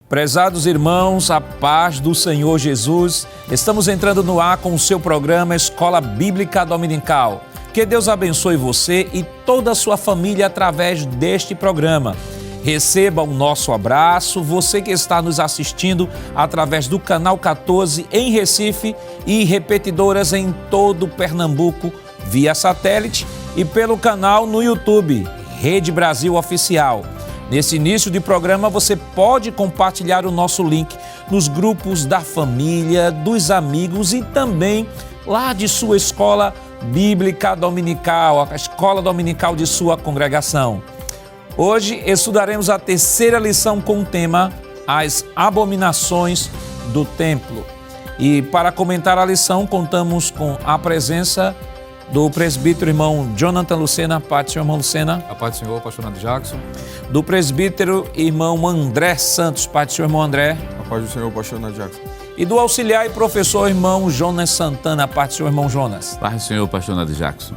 Prezados irmãos, a paz do Senhor Jesus, estamos entrando no ar com o seu programa Escola Bíblica Dominical. Que Deus abençoe você e toda a sua família através deste programa. Receba o nosso abraço, você que está nos assistindo através do Canal 14 em Recife e repetidoras em todo Pernambuco via satélite e pelo canal no YouTube, Rede Brasil Oficial. Nesse início de programa, você pode compartilhar o nosso link nos grupos da família, dos amigos e também lá de sua escola bíblica dominical, a escola dominical de sua congregação. Hoje estudaremos a terceira lição com o tema As Abominações do Templo. E para comentar a lição, contamos com a presença do presbítero irmão Jonathan Lucena. A paz do Senhor, irmão Lucena. A paz do Senhor, pastor Nando Jackson. Do presbítero irmão André Santos. Paz do Senhor, irmão André. A paz do Senhor, pastor Nando Jackson. E do auxiliar e professor irmão Jonas Santana. A paz do Senhor, irmão Jonas. Paz do Senhor, pastor Nando Jackson.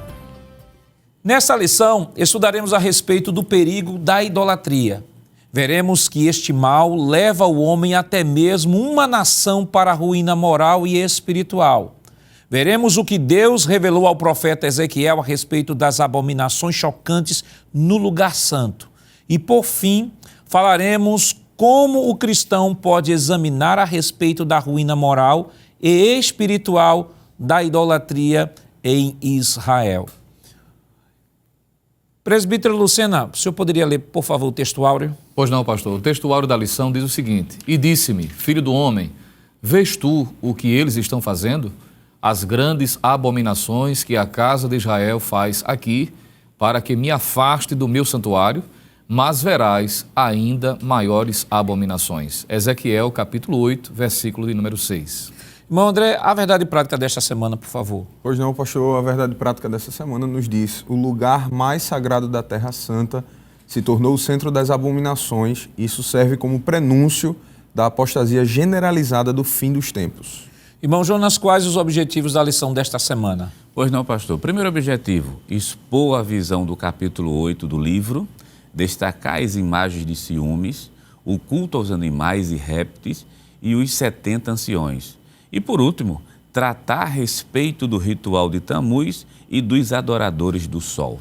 Nesta lição, estudaremos a respeito do perigo da idolatria. Veremos que este mal leva o homem até mesmo uma nação para a ruína moral e espiritual. Veremos o que Deus revelou ao profeta Ezequiel a respeito das abominações chocantes no lugar santo. E, por fim, falaremos como o cristão pode examinar a respeito da ruína moral e espiritual da idolatria em Israel. Presbítero Lucena, o senhor poderia ler, por favor, o texto áureo? Pois não, pastor. O texto áureo da lição diz o seguinte: E disse-me, filho do homem, vês tu o que eles estão fazendo? As grandes abominações que a casa de Israel faz aqui, para que me afaste do meu santuário, mas verás ainda maiores abominações. Ezequiel, capítulo 8, versículo de número 6. Irmão André, a verdade prática desta semana, por favor. Pois não, pastor, a verdade prática dessa semana nos diz: o lugar mais sagrado da Terra Santa se tornou o centro das abominações. Isso serve como prenúncio da apostasia generalizada do fim dos tempos. Irmão Jonas, quais os objetivos da lição desta semana? Pois não, pastor. Primeiro objetivo, expor a visão do capítulo 8 do livro, destacar as imagens de ciúmes, o culto aos animais e répteis e os 70 anciões. E por último, tratar a respeito do ritual de Tamuz e dos adoradores do sol.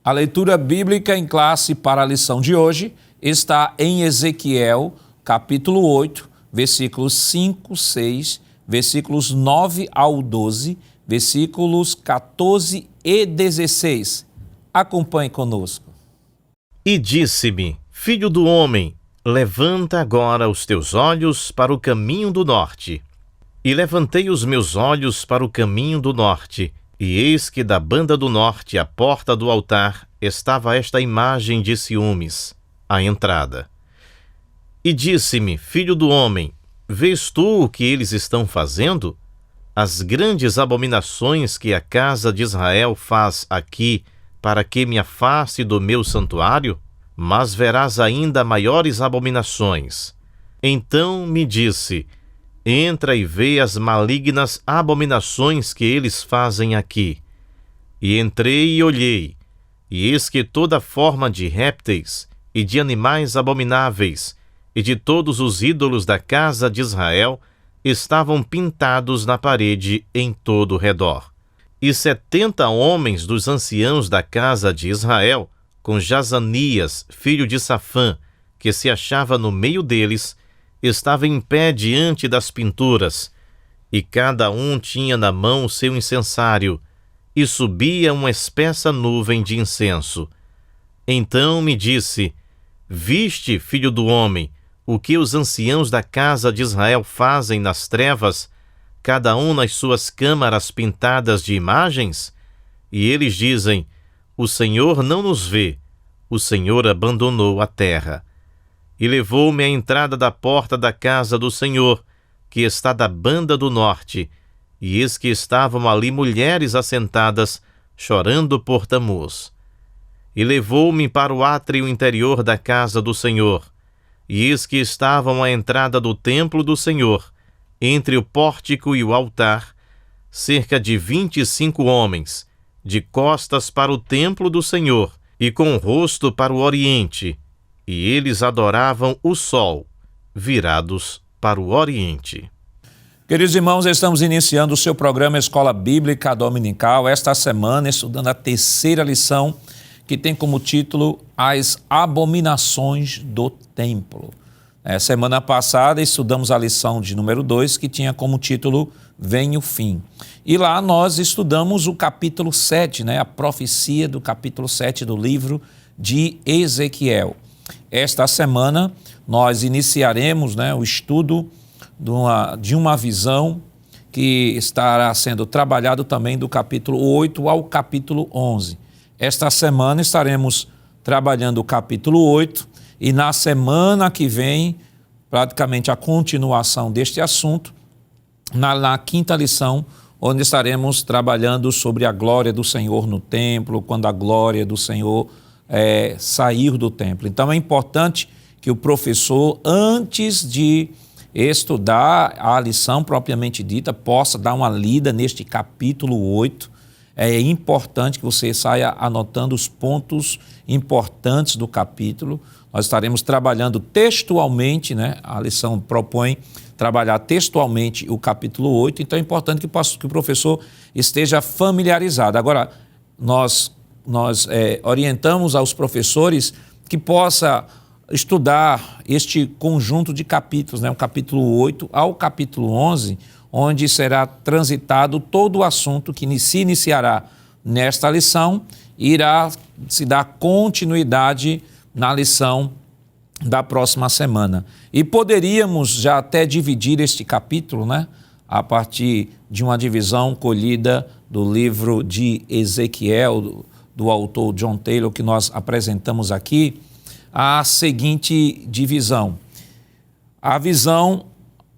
A leitura bíblica em classe para a lição de hoje está em Ezequiel, capítulo 8, versículos 5, 6, versículos 9 ao 12, versículos 14 e 16. Acompanhe conosco. E disse-me, filho do homem, levanta agora os teus olhos para o caminho do norte. E levantei os meus olhos para o caminho do norte, e eis que da banda do norte, à porta do altar, estava esta imagem de ciúmes, à entrada. E disse-me, filho do homem, vês tu o que eles estão fazendo? As grandes abominações que a casa de Israel faz aqui, para que me afaste do meu santuário? Mas verás ainda maiores abominações. Então me disse, entra e vê as malignas abominações que eles fazem aqui. E entrei e olhei, e eis que toda forma de répteis e de animais abomináveis e de todos os ídolos da casa de Israel estavam pintados na parede em todo o redor. E 70 homens dos anciãos da casa de Israel, com Jazanias, filho de Safã, que se achava no meio deles, estava em pé diante das pinturas, e cada um tinha na mão o seu incensário, e subia uma espessa nuvem de incenso. Então me disse, viste, filho do homem, o que os anciãos da casa de Israel fazem nas trevas, cada um nas suas câmaras pintadas de imagens? E eles dizem, o Senhor não nos vê, o Senhor abandonou a terra. E levou-me à entrada da porta da casa do Senhor, que está da banda do norte, e eis que estavam ali mulheres assentadas, chorando por Tamuz. E levou-me para o átrio interior da casa do Senhor, e eis que estavam à entrada do templo do Senhor, entre o pórtico e o altar, cerca de 25 homens, de costas para o templo do Senhor, e com o rosto para o oriente, e eles adoravam o sol, virados para o Oriente. Queridos irmãos, estamos iniciando o seu programa Escola Bíblica Dominical, esta semana estudando a terceira lição, que tem como título As Abominações do Templo. Semana passada estudamos a lição de número 2, que tinha como título Vem o Fim. E lá nós estudamos o capítulo 7, a profecia do capítulo 7 do livro de Ezequiel. Esta semana nós iniciaremos o estudo de uma visão que estará sendo trabalhado também do capítulo 8 ao capítulo 11. Esta semana estaremos trabalhando o capítulo 8 e na semana que vem, praticamente a continuação deste assunto, na quinta lição, onde estaremos trabalhando sobre a glória do Senhor no templo, quando a glória do Senhor sair do templo. Então é importante que o professor, antes de estudar a lição propriamente dita, possa dar uma lida neste capítulo 8. É importante que você saia anotando os pontos importantes do capítulo. Nós estaremos trabalhando textualmente, a lição propõe trabalhar textualmente o capítulo 8, então é importante que o professor esteja familiarizado. Agora, nós orientamos aos professores que possa estudar este conjunto de capítulos, o capítulo 8 ao capítulo 11, onde será transitado todo o assunto que se iniciará nesta lição e irá se dar continuidade na lição da próxima semana. E poderíamos já até dividir este capítulo, a partir de uma divisão colhida do livro de Ezequiel, do autor John Taylor, que nós apresentamos aqui, a seguinte divisão. A visão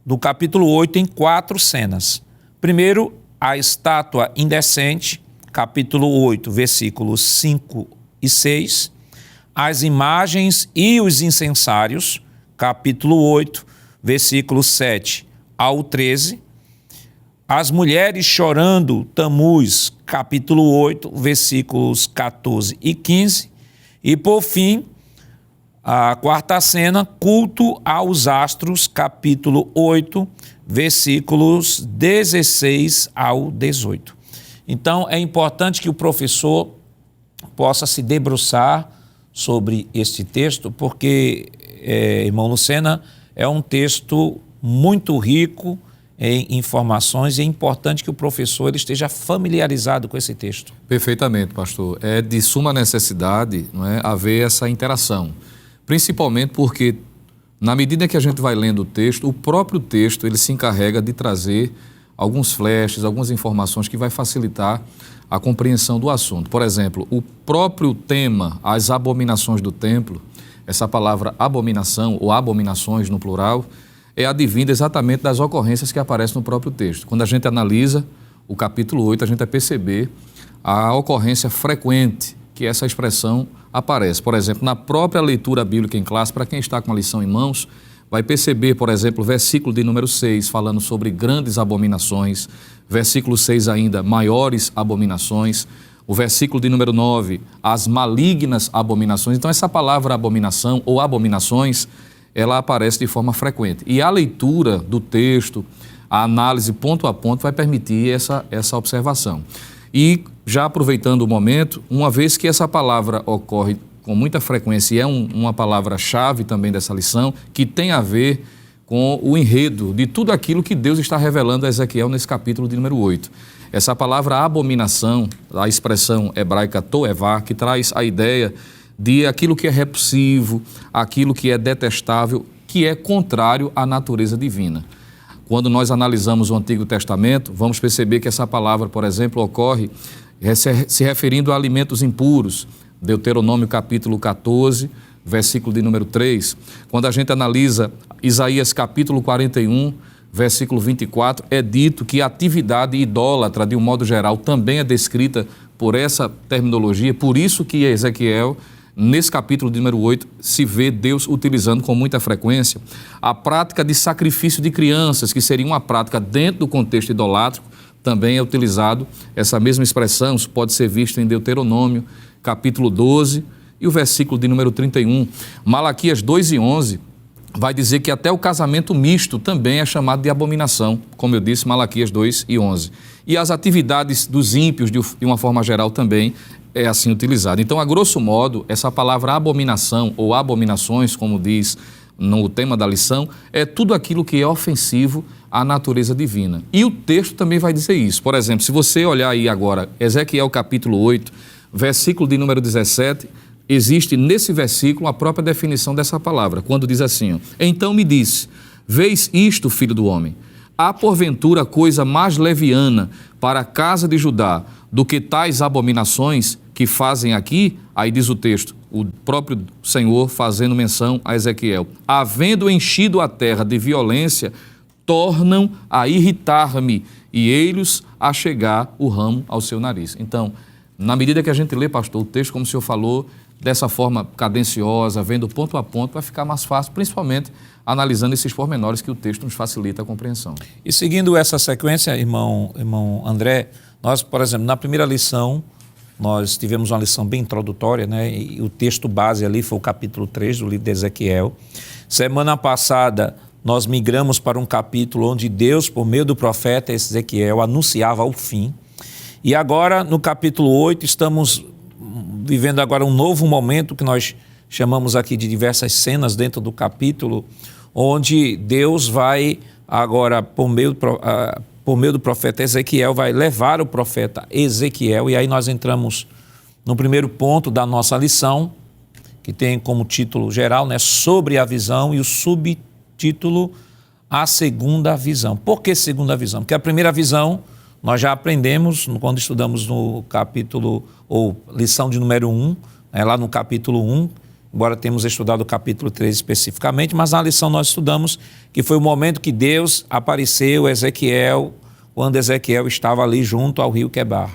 do capítulo 8 em 4 cenas. Primeiro, a estátua indecente, capítulo 8, versículos 5 e 6. As imagens e os incensários, capítulo 8, versículos 7 ao 13. As mulheres chorando, Tamuz, capítulo 8, versículos 14 e 15. E, por fim, a quarta cena, culto aos astros, capítulo 8, versículos 16 ao 18. Então, é importante que o professor possa se debruçar sobre este texto, porque, irmão Lucena, é um texto muito rico em informações e é importante que o professor ele esteja familiarizado com esse texto. Perfeitamente, pastor. É de suma necessidade, haver essa interação. Principalmente porque, na medida que a gente vai lendo o texto, o próprio texto ele se encarrega de trazer alguns flashes, algumas informações que vai facilitar a compreensão do assunto. Por exemplo, o próprio tema, as abominações do templo, essa palavra abominação ou abominações no plural, é advinda exatamente das ocorrências que aparecem no próprio texto. Quando a gente analisa o capítulo 8, a gente vai perceber a ocorrência frequente que essa expressão aparece. Por exemplo, na própria leitura bíblica em classe, para quem está com a lição em mãos, vai perceber, por exemplo, o versículo de número 6, falando sobre grandes abominações, versículo 6 ainda, maiores abominações, o versículo de número 9, as malignas abominações. Então, essa palavra abominação ou abominações, ela aparece de forma frequente. E a leitura do texto, a análise ponto a ponto, vai permitir essa observação. E, já aproveitando o momento, uma vez que essa palavra ocorre com muita frequência e é uma palavra-chave também dessa lição, que tem a ver com o enredo de tudo aquilo que Deus está revelando a Ezequiel nesse capítulo de número 8. Essa palavra abominação, a expressão hebraica toevá, que traz a ideia de aquilo que é repulsivo, aquilo que é detestável, que é contrário à natureza divina. Quando nós analisamos o Antigo Testamento, vamos perceber que essa palavra, por exemplo, ocorre se referindo a alimentos impuros. Deuteronômio capítulo 14, versículo de número 3. Quando a gente analisa Isaías capítulo 41, versículo 24, é dito que a atividade idólatra, de um modo geral, também é descrita por essa terminologia. Por isso que Ezequiel, nesse capítulo de número 8, se vê Deus utilizando com muita frequência a prática de sacrifício de crianças, que seria uma prática dentro do contexto idolátrico. Também é utilizado essa mesma expressão, isso pode ser visto em Deuteronômio, capítulo 12, e o versículo de número 31. Malaquias 2:11 vai dizer que até o casamento misto também é chamado de abominação, como eu disse, Malaquias 2:11. E as atividades dos ímpios, de uma forma geral, também é assim utilizado. Então, a grosso modo, essa palavra abominação ou abominações, como diz no tema da lição, é tudo aquilo que é ofensivo à natureza divina. E o texto também vai dizer isso. Por exemplo, se você olhar aí agora, Ezequiel capítulo 8, versículo de número 17, existe nesse versículo a própria definição dessa palavra, quando diz assim, ó, então me disse, vês isto, filho do homem, há porventura coisa mais leviana para a casa de Judá do que tais abominações que fazem aqui? Aí diz o texto, o próprio Senhor fazendo menção a Ezequiel, havendo enchido a terra de violência, tornam a irritar-me e eles a chegar o ramo ao seu nariz. Então, na medida que a gente lê, pastor, o texto, como o senhor falou, dessa forma cadenciosa, vendo ponto a ponto, vai ficar mais fácil, principalmente analisando esses pormenores que o texto nos facilita a compreensão. E seguindo essa sequência, irmão André, nós, por exemplo, na primeira lição, nós tivemos uma lição bem introdutória, né? E o texto base ali foi o capítulo 3 do livro de Ezequiel. Semana passada, nós migramos para um capítulo onde Deus, por meio do profeta Ezequiel, anunciava o fim. E agora, no capítulo 8, estamos vivendo agora um novo momento que nós chamamos aqui de diversas cenas dentro do capítulo, onde Deus vai agora, por meio do profeta Ezequiel, vai levar o profeta Ezequiel, e aí nós entramos no primeiro ponto da nossa lição, que tem como título geral, né, sobre a visão, e o subtítulo, a segunda visão. Por que segunda visão? Porque a primeira visão nós já aprendemos quando estudamos no capítulo, ou lição de número 1, lá no capítulo 1, embora temos estudado o capítulo 3 especificamente, mas na lição nós estudamos que foi o momento que Deus apareceu a Ezequiel, quando Ezequiel estava ali junto ao rio Quebar.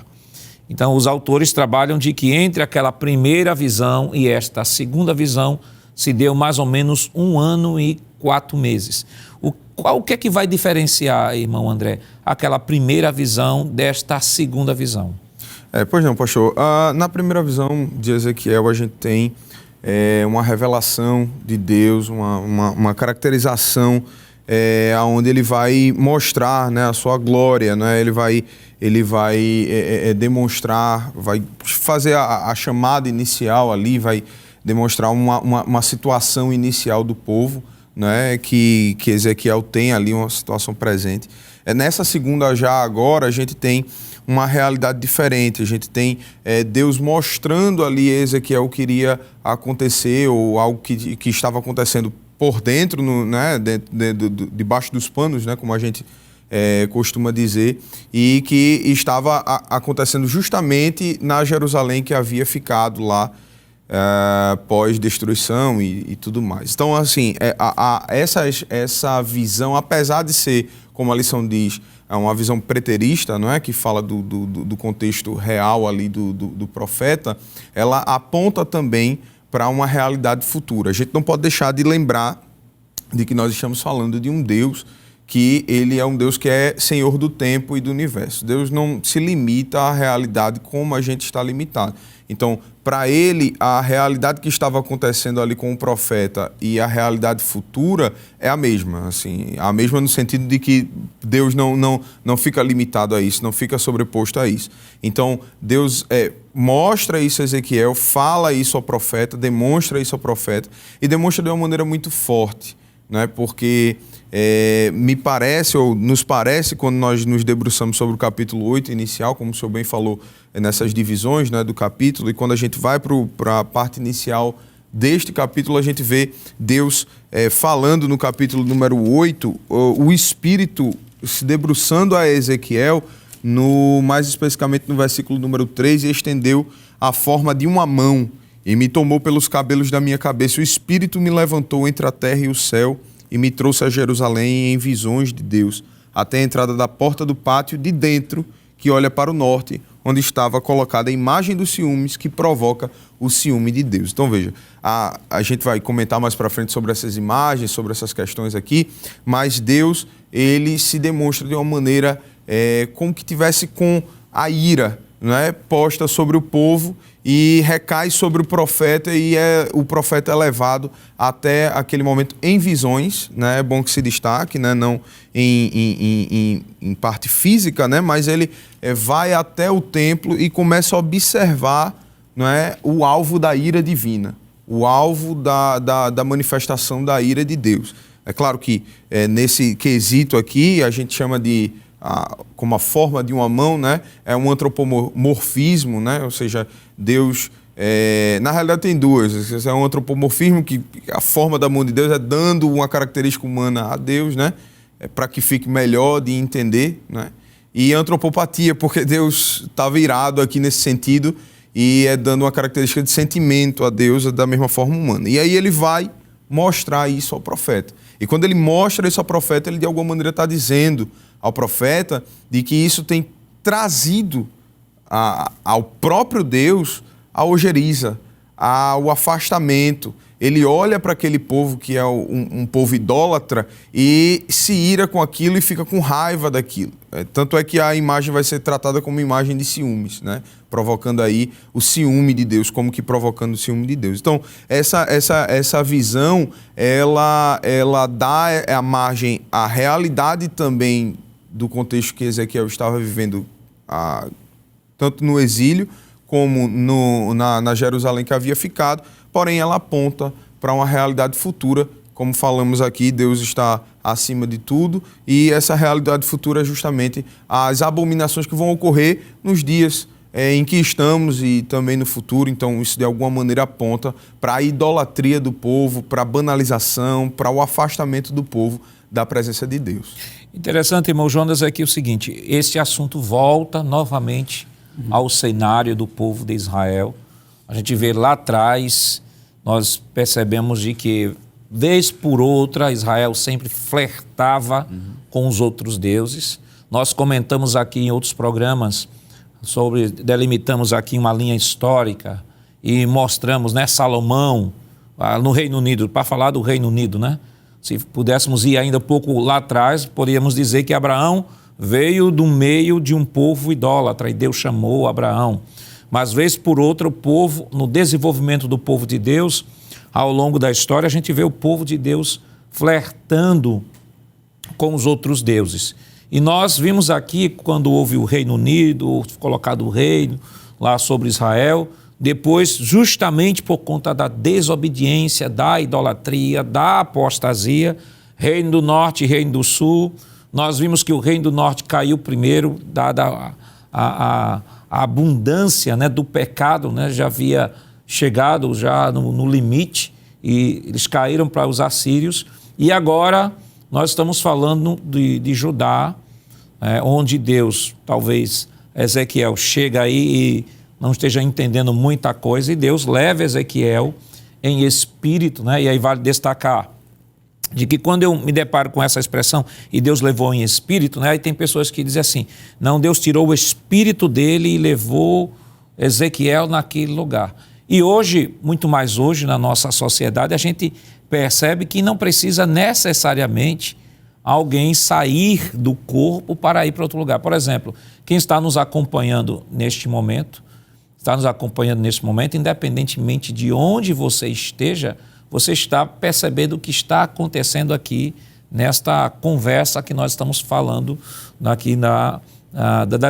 Então, os autores trabalham de que entre aquela primeira visão e esta segunda visão se deu mais ou menos 1 ano e 4 meses. O que é que vai diferenciar, irmão André, aquela primeira visão desta segunda visão? Pois não, pastor. Na primeira visão de Ezequiel, a gente tem uma revelação de Deus, uma caracterização onde ele vai mostrar, né, a sua glória, né? Ele vai demonstrar, vai fazer a chamada inicial ali, vai demonstrar uma situação inicial do povo, né, que Ezequiel tem ali, uma situação presente. Nessa segunda já agora, a gente tem uma realidade diferente, a gente tem Deus mostrando ali a Ezequiel o que iria acontecer, ou algo que estava acontecendo por dentro, né, debaixo dos panos, né, como a gente costuma dizer, e que estava acontecendo justamente na Jerusalém que havia ficado lá pós-destruição e tudo mais. Então, assim, essa visão, apesar de ser, como a lição diz, uma visão preterista, não é? Que fala do contexto real ali do profeta, ela aponta também para uma realidade futura. A gente não pode deixar de lembrar de que nós estamos falando de um Deus que ele é um Deus que é Senhor do tempo e do universo. Deus não se limita à realidade como a gente está limitado. Então, para ele, a realidade que estava acontecendo ali com o profeta e a realidade futura é a mesma. Assim, a mesma no sentido de que Deus não fica limitado a isso, não fica sobreposto a isso. Então, Deus mostra isso a Ezequiel, fala isso ao profeta, demonstra isso ao profeta e demonstra de uma maneira muito forte, né? Porque me parece, ou nos parece, quando nós nos debruçamos sobre o capítulo 8 inicial, como o senhor bem falou, nessas divisões, né, do capítulo, e quando a gente vai para a parte inicial deste capítulo, a gente vê Deus falando no capítulo número 8, o Espírito se debruçando a Ezequiel, mais especificamente no versículo número 3, e estendeu a forma de uma mão, e me tomou pelos cabelos da minha cabeça. O Espírito me levantou entre a terra e o céu, e me trouxe a Jerusalém em visões de Deus, até a entrada da porta do pátio de dentro, que olha para o norte, onde estava colocada a imagem dos ciúmes, que provoca o ciúme de Deus. Então veja, a gente vai comentar mais para frente sobre essas imagens, sobre essas questões aqui, mas Deus, ele se demonstra de uma maneira como que tivesse com a ira, né, posta sobre o povo e recai sobre o profeta, e o profeta é levado até aquele momento em visões, né? É bom que se destaque, né? Não em parte física, né? Mas ele vai até o templo e começa a observar, não é, o alvo da ira divina, o alvo da manifestação da ira de Deus. É claro que nesse quesito aqui a gente chama de como a forma de uma mão, né? É um antropomorfismo, né? Ou seja, Deus, na realidade tem duas. É um antropomorfismo, que a forma da mão de Deus é dando uma característica humana a Deus, né? Para que fique melhor de entender, né? E antropopatia, porque Deus estava irado aqui nesse sentido e dando uma característica de sentimento a Deus da mesma forma humana. E aí ele vai mostrar isso ao profeta. E quando ele mostra isso ao profeta, ele de alguma maneira está dizendo ao profeta de que isso tem trazido ao próprio Deus a ojeriza, ao afastamento. Ele olha para aquele povo que é um povo idólatra e se ira com aquilo e fica com raiva daquilo. Tanto é que a imagem vai ser tratada como imagem de ciúmes, né? Provocando aí o ciúme de Deus, como que provocando o ciúme de Deus. Então, essa visão, ela dá a margem à realidade também do contexto que Ezequiel estava vivendo, tanto no exílio como na Jerusalém que havia ficado, porém ela aponta para uma realidade futura. Como falamos aqui, Deus está acima de tudo, e essa realidade futura é justamente as abominações que vão ocorrer nos dias em que estamos e também no futuro. Então isso de alguma maneira aponta para a idolatria do povo, para a banalização, para o afastamento do povo da presença de Deus. Interessante, irmão Jonas, é que o seguinte, esse assunto volta novamente ao cenário do povo de Israel. A gente vê lá atrás, nós percebemos de que, vez por outra, Israel sempre flertava com os outros deuses. Nós comentamos aqui em outros programas delimitamos aqui uma linha histórica e mostramos, né, Salomão, no Reino Unido, para falar do Reino Unido, né? Se pudéssemos ir ainda um pouco lá atrás, poderíamos dizer que Abraão veio do meio de um povo idólatra e Deus chamou Abraão. Mas, vez por outra, o povo, no desenvolvimento do povo de Deus, ao longo da história, a gente vê o povo de Deus flertando com os outros deuses. E nós vimos aqui, quando houve o Reino Unido, colocado o reino lá sobre Israel, depois, justamente por conta da desobediência, da idolatria, da apostasia, Reino do Norte e Reino do Sul, nós vimos que o Reino do Norte caiu primeiro, dada a abundância, né, do pecado, né, já havia chegado já no limite, e eles caíram para os assírios. E agora nós estamos falando de Judá, onde Deus, talvez Ezequiel chega aí e não esteja entendendo muita coisa, e Deus leva Ezequiel em espírito, né? E aí vale destacar de que quando eu me deparo com essa expressão, e Deus levou em espírito, né? Aí tem pessoas que dizem assim, não, Deus tirou o espírito dele e levou Ezequiel naquele lugar. E hoje, muito mais hoje, na nossa sociedade, a gente percebe que não precisa necessariamente alguém sair do corpo para ir para outro lugar. Por exemplo, quem está nos acompanhando neste momento, independentemente de onde você esteja, você está percebendo o que está acontecendo aqui nesta conversa que nós estamos falando aqui da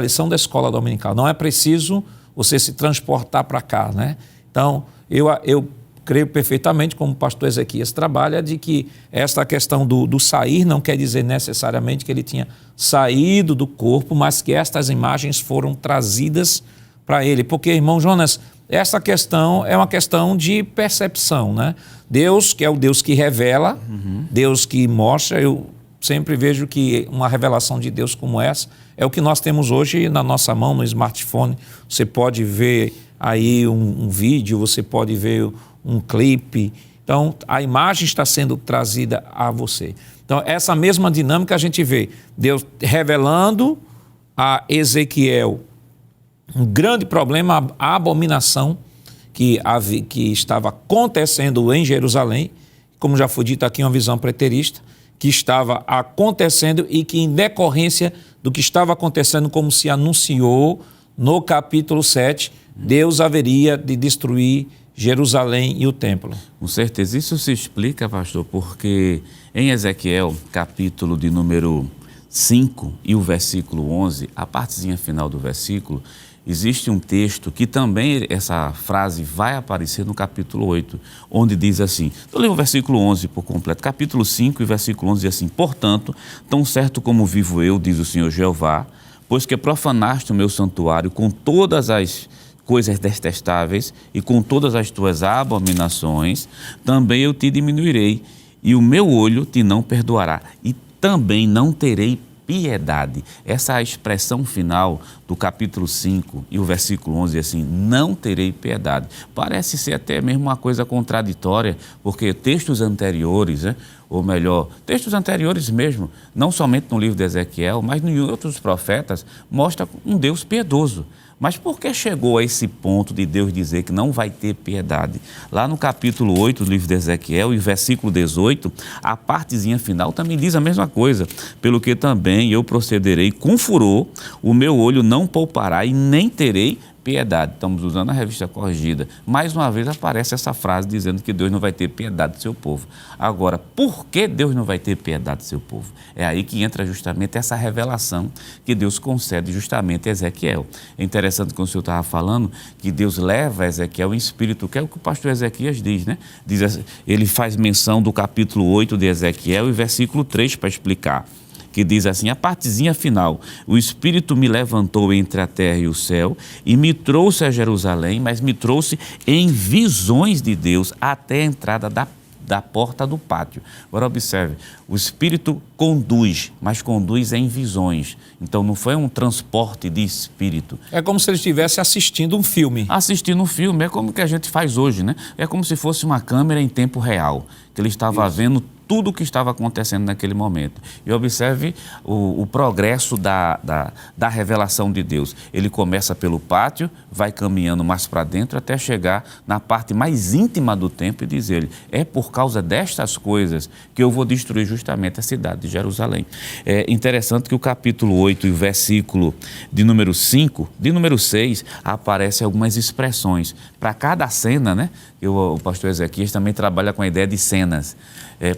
lição da escola dominical. Não é preciso você se transportar para cá, né? Então, eu creio perfeitamente, como o pastor Ezequias trabalha, de que esta questão do sair não quer dizer necessariamente que ele tinha saído do corpo, mas que estas imagens foram trazidas para ele. Porque, irmão Jonas, essa questão é uma questão de percepção, né? Deus, que é o Deus que revela, Deus que mostra, eu sempre vejo que uma revelação de Deus como essa é o que nós temos hoje na nossa mão, no smartphone. Você pode ver aí um vídeo, você pode ver um clipe. Então, a imagem está sendo trazida a você. Então, essa mesma dinâmica a gente vê Deus revelando a Ezequiel um grande problema, a abominação que estava acontecendo em Jerusalém, como já foi dito aqui, uma visão preterista, que estava acontecendo e que, em decorrência do que estava acontecendo, como se anunciou no capítulo 7, Deus haveria de destruir Jerusalém e o templo. Com certeza, isso se explica, pastor, porque em Ezequiel, capítulo de número 5 e o versículo 11, a partezinha final do versículo, existe um texto que também essa frase vai aparecer no capítulo 8, onde diz assim, eu leio o versículo 11 por completo, capítulo 5 e versículo 11 diz assim, portanto, tão certo como vivo eu, diz o Senhor Jeová, pois que profanaste o meu santuário com todas as coisas detestáveis e com todas as tuas abominações, também eu te diminuirei, e o meu olho te não perdoará, e também não terei piedade. Essa é a expressão final do capítulo 5 e o versículo 11, assim, não terei piedade. Parece ser até mesmo uma coisa contraditória, porque textos anteriores, ou melhor, textos anteriores mesmo, não somente no livro de Ezequiel, mas em outros profetas, mostra um Deus piedoso. Mas por que chegou a esse ponto de Deus dizer que não vai ter piedade? Lá no capítulo 8 do livro de Ezequiel, e versículo 18, a partezinha final também diz a mesma coisa. Pelo que também eu procederei com furor, o meu olho não poupará e nem terei piedade. Estamos usando a revista corrigida. Mais uma vez aparece essa frase dizendo que Deus não vai ter piedade do seu povo. Agora, por que Deus não vai ter piedade do seu povo? É aí que entra justamente essa revelação que Deus concede justamente a Ezequiel. É interessante que o senhor estava falando que Deus leva a Ezequiel em espírito, que é o que o pastor Ezequias diz, né? Ele faz menção do capítulo 8 de Ezequiel e versículo 3 para explicar. Que diz assim, a partezinha final, o Espírito me levantou entre a terra e o céu e me trouxe a Jerusalém, mas me trouxe em visões de Deus até a entrada da porta do pátio. Agora observe, o Espírito conduz, mas conduz em visões. Então não foi um transporte de Espírito. É como se ele estivesse assistindo um filme. Assistindo um filme, é como que a gente faz hoje, né? É como se fosse uma câmera em tempo real, que ele estava vendo tudo o que estava acontecendo naquele momento. E observe o progresso da revelação de Deus. Ele começa pelo pátio, vai caminhando mais para dentro até chegar na parte mais íntima do templo e diz ele, é por causa destas coisas que eu vou destruir justamente a cidade de Jerusalém. É interessante que o capítulo 8 e o versículo de número 5, de número 6, aparecem algumas expressões. Para cada cena, né? O pastor Ezequias também trabalha com a ideia de cenas.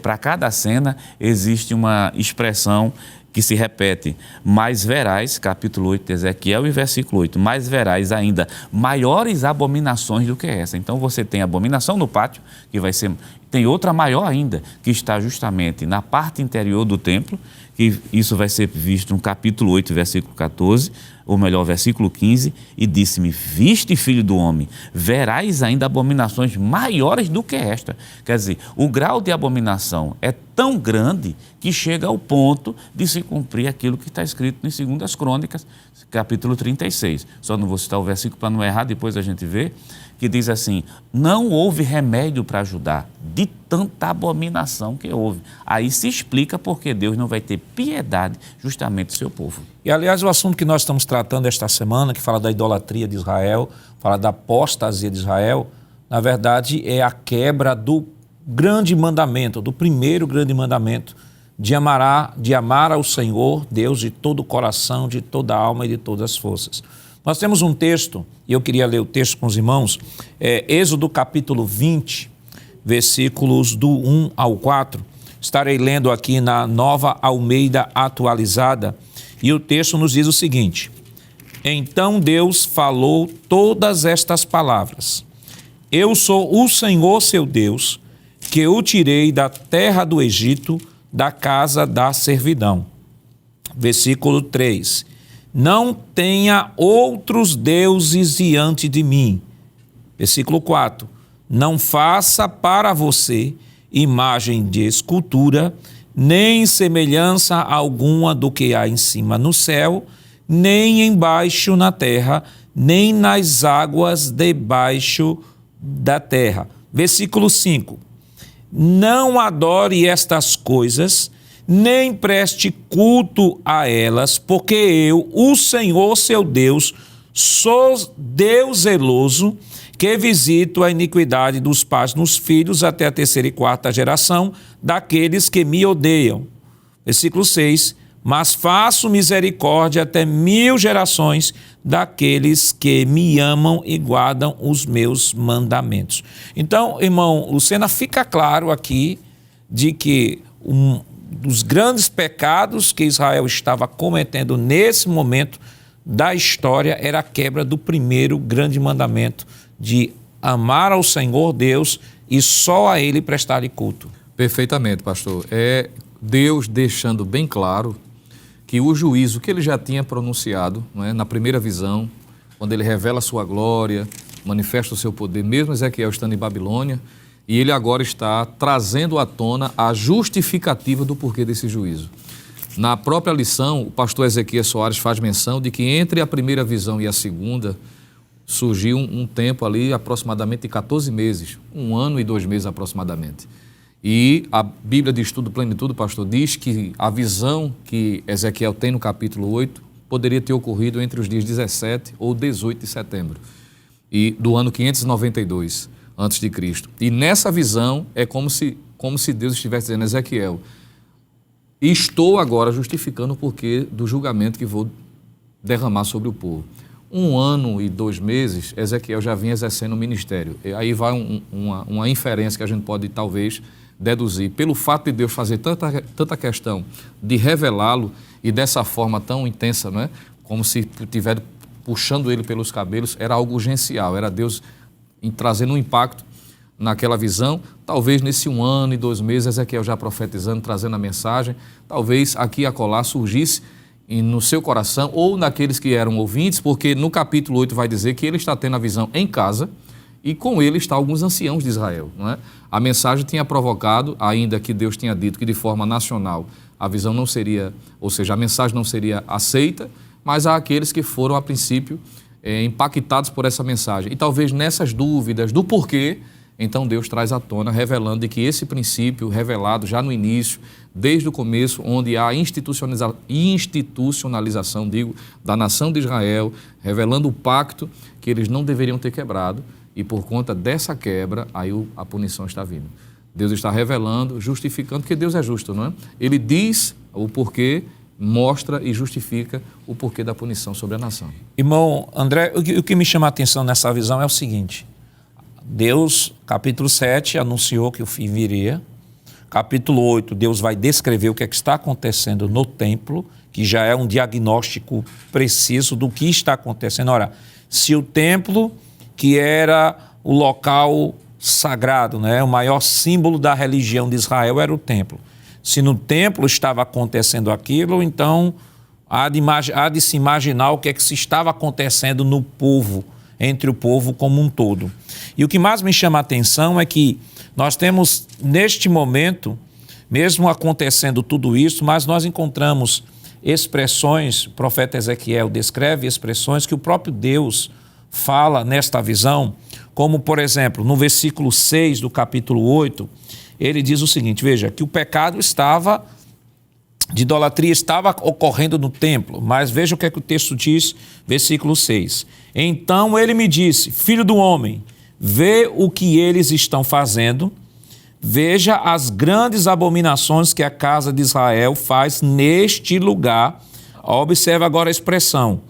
Para cada cena existe uma expressão que se repete, mas verás, capítulo 8 de Ezequiel e versículo 8, mas verás ainda maiores abominações do que essa. Então você tem a abominação no pátio, que vai ser, tem outra maior ainda, que está justamente na parte interior do templo, que isso vai ser visto no capítulo 8, versículo 14, ou melhor, versículo 15, e disse-me, viste, filho do homem, verás ainda abominações maiores do que esta. Quer dizer, o grau de abominação é tão grande que chega ao ponto de se cumprir aquilo que está escrito em 2 Crônicas, capítulo 36. Só não vou citar o versículo para não errar, depois a gente vê, que diz assim, não houve remédio para ajudar, de tanta abominação que houve. Aí se explica porque Deus não vai ter piedade justamente do seu povo. E, aliás, o assunto que nós estamos tratando esta semana, que fala da idolatria de Israel, fala da apostasia de Israel, na verdade é a quebra do grande mandamento, do primeiro grande mandamento, de amar ao Senhor, Deus, de todo o coração, de toda a alma e de todas as forças. Nós temos um texto, e eu queria ler o texto com os irmãos, Êxodo capítulo 20, versículos do 1 ao 4. Estarei lendo aqui na Nova Almeida Atualizada, e o texto nos diz o seguinte, então Deus falou todas estas palavras, eu sou o Senhor seu Deus, que o tirei da terra do Egito, da casa da servidão. Versículo 3, não tenha outros deuses diante de mim. Versículo 4, não faça para você imagem de escultura, nem semelhança alguma do que há em cima no céu, nem embaixo na terra, nem nas águas debaixo da terra. Versículo 5, não adore estas coisas, nem preste culto a elas, porque eu, o Senhor seu Deus, sou Deus zeloso, que visito a iniquidade dos pais nos filhos até a 3ª e 4ª geração daqueles que me odeiam. Versículo 6, mas faço misericórdia até 1000 gerações daqueles que me amam e guardam os meus mandamentos. Então, irmão Lucena, fica claro aqui de que um dos grandes pecados que Israel estava cometendo nesse momento da história era a quebra do primeiro grande mandamento de amar ao Senhor Deus e só a Ele prestar-lhe culto. Perfeitamente, pastor. É Deus deixando bem claro que o juízo que ele já tinha pronunciado, não é, na primeira visão, quando ele revela a sua glória, manifesta o seu poder, mesmo Ezequiel estando em Babilônia, e ele agora está trazendo à tona a justificativa do porquê desse juízo. Na própria lição, o pastor Ezequiel Soares faz menção de que entre a primeira visão e a segunda surgiu um tempo ali aproximadamente de 14 meses, 1 ano e 2 meses aproximadamente. E a Bíblia de Estudo Plenitude, pastor, diz que a visão que Ezequiel tem no capítulo 8 poderia ter ocorrido entre os dias 17 ou 18 de setembro do ano 592 a.C. E nessa visão é como se Deus estivesse dizendo: Ezequiel, estou agora justificando o porquê do julgamento que vou derramar sobre o povo. 1 ano e 2 meses, Ezequiel já vinha exercendo o ministério. E aí vai uma inferência que a gente pode talvez deduzir. Pelo fato de Deus fazer tanta questão de revelá-lo e dessa forma tão intensa, não é? Como se estivesse puxando ele pelos cabelos, era algo urgencial, era Deus trazendo um impacto naquela visão. Talvez nesse 1 ano e 2 meses, Ezequiel já profetizando, trazendo a mensagem, talvez aqui e acolá surgisse no seu coração ou naqueles que eram ouvintes, porque no capítulo 8 vai dizer que ele está tendo a visão em casa e com ele está alguns anciãos de Israel, não é? A mensagem tinha provocado, ainda que Deus tinha dito que de forma nacional a visão não seria, ou seja, a mensagem não seria aceita, mas há aqueles que foram a princípio impactados por essa mensagem. E talvez nessas dúvidas do porquê, então Deus traz à tona, revelando de que esse princípio revelado já no início, desde o começo, onde há institucionalização, da nação de Israel, revelando o pacto que eles não deveriam ter quebrado, e por conta dessa quebra, aí a punição está vindo. Deus está revelando, justificando, porque Deus é justo, não é? Ele diz o porquê, mostra e justifica o porquê da punição sobre a nação. Irmão André, o que me chama a atenção nessa visão é o seguinte: Deus, capítulo 7, anunciou que o fim viria. Capítulo 8, Deus vai descrever o que é que está acontecendo no templo, que já é um diagnóstico preciso do que está acontecendo. Ora, se o templo, que era o local sagrado, né, o maior símbolo da religião de Israel era o templo. Se no templo estava acontecendo aquilo, então há de se imaginar o que é que se estava acontecendo no povo, entre o povo como um todo. E o que mais me chama a atenção é que nós temos, neste momento, mesmo acontecendo tudo isso, mas nós encontramos expressões, o profeta Ezequiel descreve expressões que o próprio Deus fala nesta visão, como, por exemplo, no versículo 6 do capítulo 8, ele diz o seguinte, veja, que o pecado de idolatria estava ocorrendo no templo, mas veja o que é que o texto diz, versículo 6. Então ele me disse: filho do homem, vê o que eles estão fazendo, veja as grandes abominações que a casa de Israel faz neste lugar. Observe agora a expressão: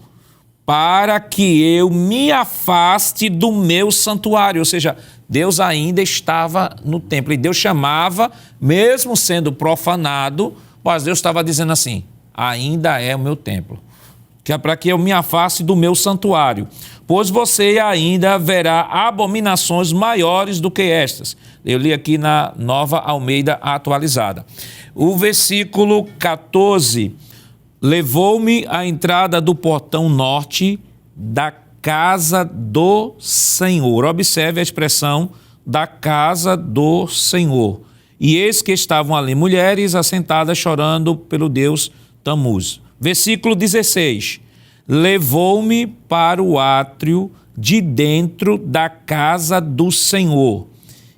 para que eu me afaste do meu santuário. Ou seja, Deus ainda estava no templo e Deus chamava, mesmo sendo profanado, mas Deus estava dizendo assim: ainda é o meu templo, que é para que eu me afaste do meu santuário, pois você ainda verá abominações maiores do que estas. Eu li aqui na Nova Almeida Atualizada. O versículo 14: levou-me à entrada do portão norte da casa do Senhor. Observe a expressão da casa do Senhor. E eis que estavam ali mulheres assentadas chorando pelo deus Tamuz. Versículo 16. Levou-me para o átrio de dentro da casa do Senhor.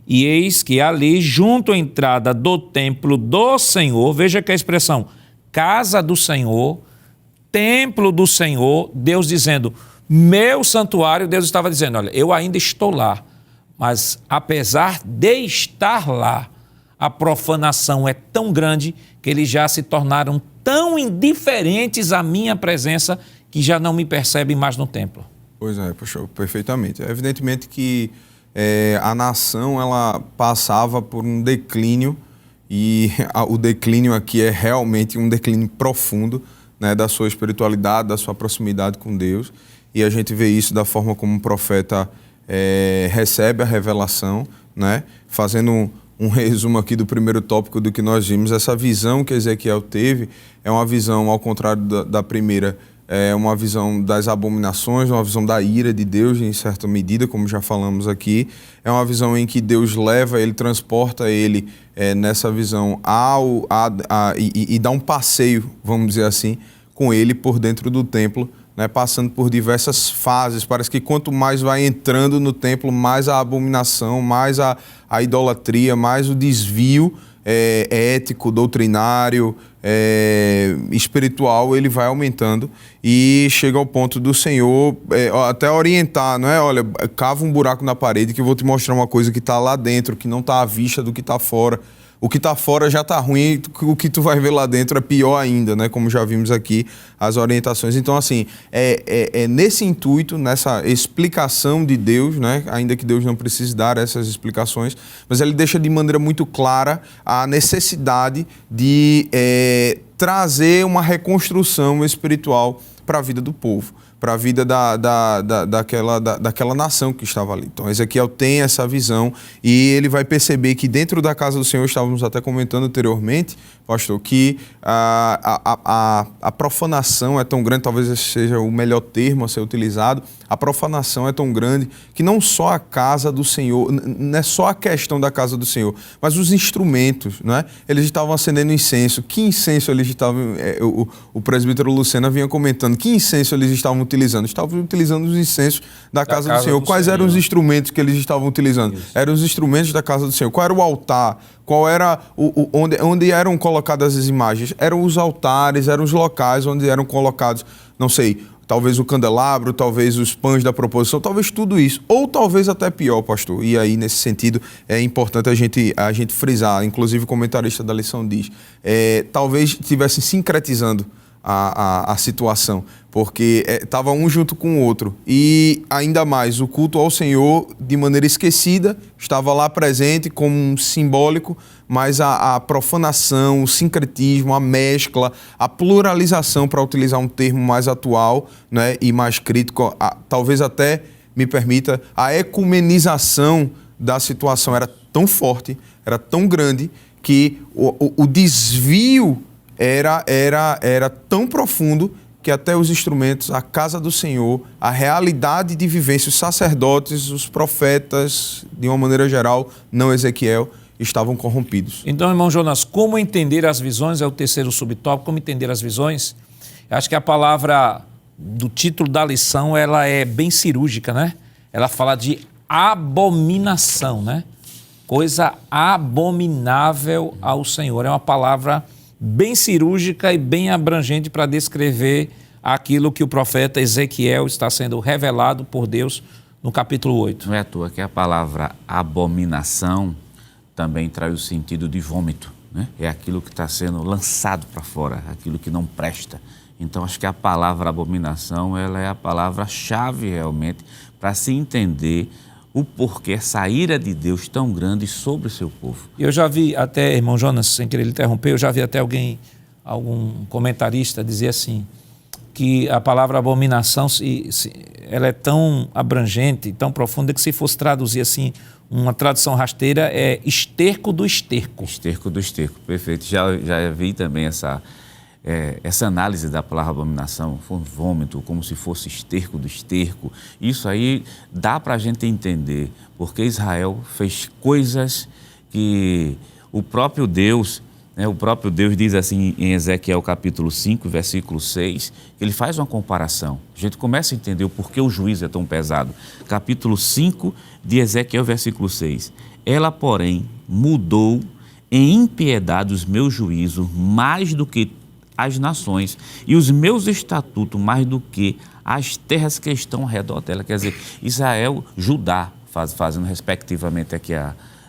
E eis que ali, junto à entrada do templo do Senhor, veja que a expressão casa do Senhor, templo do Senhor, Deus dizendo, meu santuário, Deus estava dizendo, olha, eu ainda estou lá, mas apesar de estar lá, a profanação é tão grande que eles já se tornaram tão indiferentes à minha presença que já não me percebem mais no templo. Pois é, pastor, perfeitamente. É evidentemente que a nação ela passava por um declínio e o declínio aqui é realmente um declínio profundo, né, da sua espiritualidade, da sua proximidade com Deus. E a gente vê isso da forma como o profeta recebe a revelação, né, fazendo um resumo aqui do primeiro tópico do que nós vimos. Essa visão que Ezequiel teve é uma visão, ao contrário da primeira, é uma visão das abominações, uma visão da ira de Deus, em certa medida, como já falamos aqui. É uma visão em que Deus leva ele, transporta ele nessa visão e dá um passeio, vamos dizer assim, com ele por dentro do templo, né, passando por diversas fases. Parece que quanto mais vai entrando no templo, mais a abominação, mais a idolatria, mais o desvio ético, doutrinário, espiritual, ele vai aumentando e chega ao ponto do Senhor até orientar, não é? Olha, cava um buraco na parede que eu vou te mostrar uma coisa que está lá dentro, que não está à vista do que está fora. O que está fora já está ruim, o que tu vai ver lá dentro é pior ainda, né? Como já vimos aqui as orientações. Então, assim, nesse intuito, nessa explicação de Deus, né? Ainda que Deus não precise dar essas explicações, mas ele deixa de maneira muito clara a necessidade de trazer uma reconstrução espiritual para a vida do povo, para a vida daquela nação que estava ali. Então, Ezequiel tem essa visão e ele vai perceber que dentro da casa do Senhor, estávamos até comentando anteriormente, pastor, que a profanação é tão grande, talvez esse seja o melhor termo a ser utilizado, a profanação é tão grande que não só a casa do Senhor, não é só a questão da casa do Senhor, mas os instrumentos, né? Eles estavam acendendo incenso. Que incenso eles estavam... O presbítero Lucena vinha comentando, que incenso eles estavam utilizando? Estavam utilizando os incensos da casa do Senhor. Quais eram os instrumentos que eles estavam utilizando? Isso. Eram os instrumentos da casa do Senhor. Qual era o altar? Qual era onde eram colocadas as imagens? Eram os altares, eram os locais onde eram colocados, não sei, talvez o candelabro, talvez os pães da proposição, talvez tudo isso. Ou talvez até pior, pastor. E aí, nesse sentido, é importante a gente frisar, inclusive o comentarista da lição diz, talvez estivessem sincretizando a situação, porque estava um junto com o outro. E ainda mais, o culto ao Senhor, de maneira esquecida, estava lá presente como um simbólico, mas a profanação, o sincretismo, a mescla, a pluralização, para utilizar um termo mais atual, né, e mais crítico, talvez até, me permita, a ecumenização da situação era tão forte, era tão grande, que o desvio era tão profundo que até os instrumentos, a casa do Senhor, a realidade de vivência, os sacerdotes, os profetas, de uma maneira geral, não Ezequiel, estavam corrompidos. Então, irmão Jonas, como entender as visões é o terceiro subtópico. Como entender as visões? Eu acho que a palavra do título da lição, ela é bem cirúrgica, né? Ela fala de abominação, né? Coisa abominável ao Senhor. É uma palavra bem cirúrgica e bem abrangente para descrever aquilo que o profeta Ezequiel está sendo revelado por Deus no capítulo 8. Não é à toa que a palavra abominação também traz o sentido de vômito, né? É aquilo que está sendo lançado para fora, aquilo que não presta. Então, acho que a palavra abominação, ela é a palavra-chave realmente para se entender o porquê essa ira de Deus tão grande sobre o seu povo. Eu já vi até, irmão Jonas, sem querer lhe interromper, eu já vi até algum comentarista dizer assim, que a palavra abominação, ela é tão abrangente, tão profunda, que se fosse traduzir assim, uma tradução rasteira, é esterco do esterco. Esterco do esterco, perfeito. Já vi também essa análise da palavra abominação, foi um vômito, como se fosse esterco do esterco. Isso aí dá para a gente entender, porque Israel fez coisas que o próprio Deus diz assim em Ezequiel capítulo 5, versículo 6, que ele faz uma comparação. A gente começa a entender o porquê o juízo é tão pesado. Capítulo 5 de Ezequiel, versículo 6. Ela, porém, mudou em impiedade os meus juízos mais do que as nações, e os meus estatutos mais do que as terras que estão ao redor dela. Quer dizer, Israel, Judá, fazendo respectivamente aqui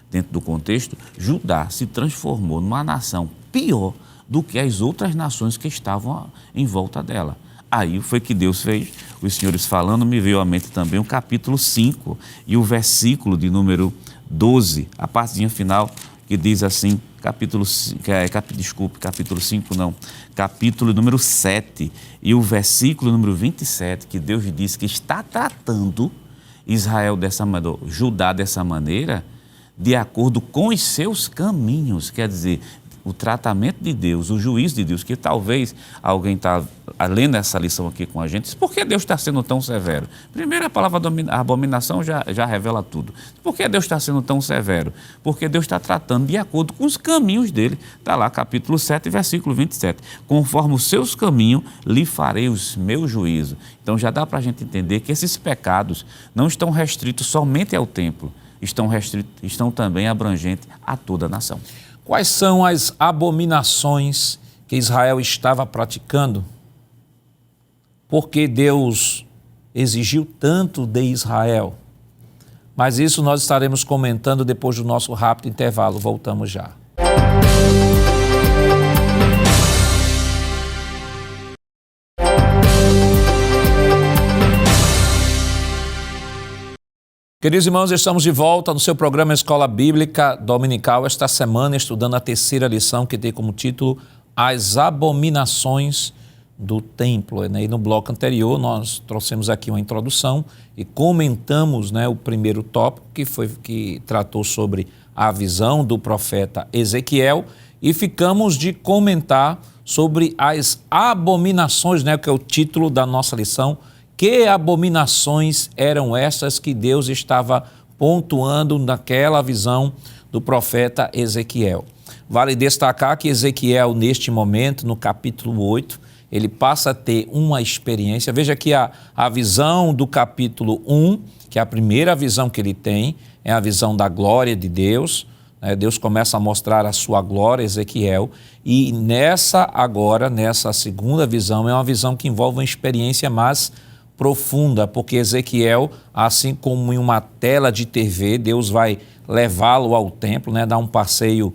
dentro do contexto, Judá se transformou numa nação pior do que as outras nações que estavam em volta dela. Aí foi que Deus fez, os senhores falando, me veio à mente também o capítulo 5 e o versículo de número 12, a partezinha final que diz assim, capítulo 5 número 7 e o versículo número 27, que Deus diz que está tratando Israel dessa maneira, Judá dessa maneira, de acordo com os seus caminhos, quer dizer, o tratamento de Deus, o juízo de Deus, que talvez alguém está lendo essa lição aqui com a gente, diz, por que Deus está sendo tão severo? Primeiro, a palavra abominação já revela tudo. Por que Deus está sendo tão severo? Porque Deus está tratando de acordo com os caminhos dele. Está lá, capítulo 7, versículo 27. Conforme os seus caminhos, lhe farei os meus juízos. Então já dá para a gente entender que esses pecados não estão restritos somente ao templo, estão também abrangentes a toda a nação. Quais são as abominações que Israel estava praticando? Porque Deus exigiu tanto de Israel? Mas isso nós estaremos comentando depois do nosso rápido intervalo. Voltamos já. Queridos irmãos, estamos de volta no seu programa Escola Bíblica Dominical, esta semana estudando a terceira lição que tem como título As Abominações do Templo. E no bloco anterior nós trouxemos aqui uma introdução e comentamos o primeiro tópico que tratou sobre a visão do profeta Ezequiel e ficamos de comentar sobre as abominações, que é o título da nossa lição. Que abominações eram essas que Deus estava pontuando naquela visão do profeta Ezequiel? Vale destacar que Ezequiel, neste momento, no capítulo 8, ele passa a ter uma experiência. Veja que a visão do capítulo 1, que é a primeira visão que ele tem, é a visão da glória de Deus. Deus começa a mostrar a sua glória a Ezequiel. E nessa segunda visão, é uma visão que envolve uma experiência mais profunda, porque Ezequiel, assim como em uma tela de TV, Deus vai levá-lo ao templo, dar um passeio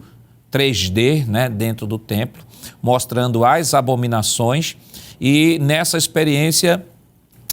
3D dentro do templo, mostrando as abominações. E nessa experiência,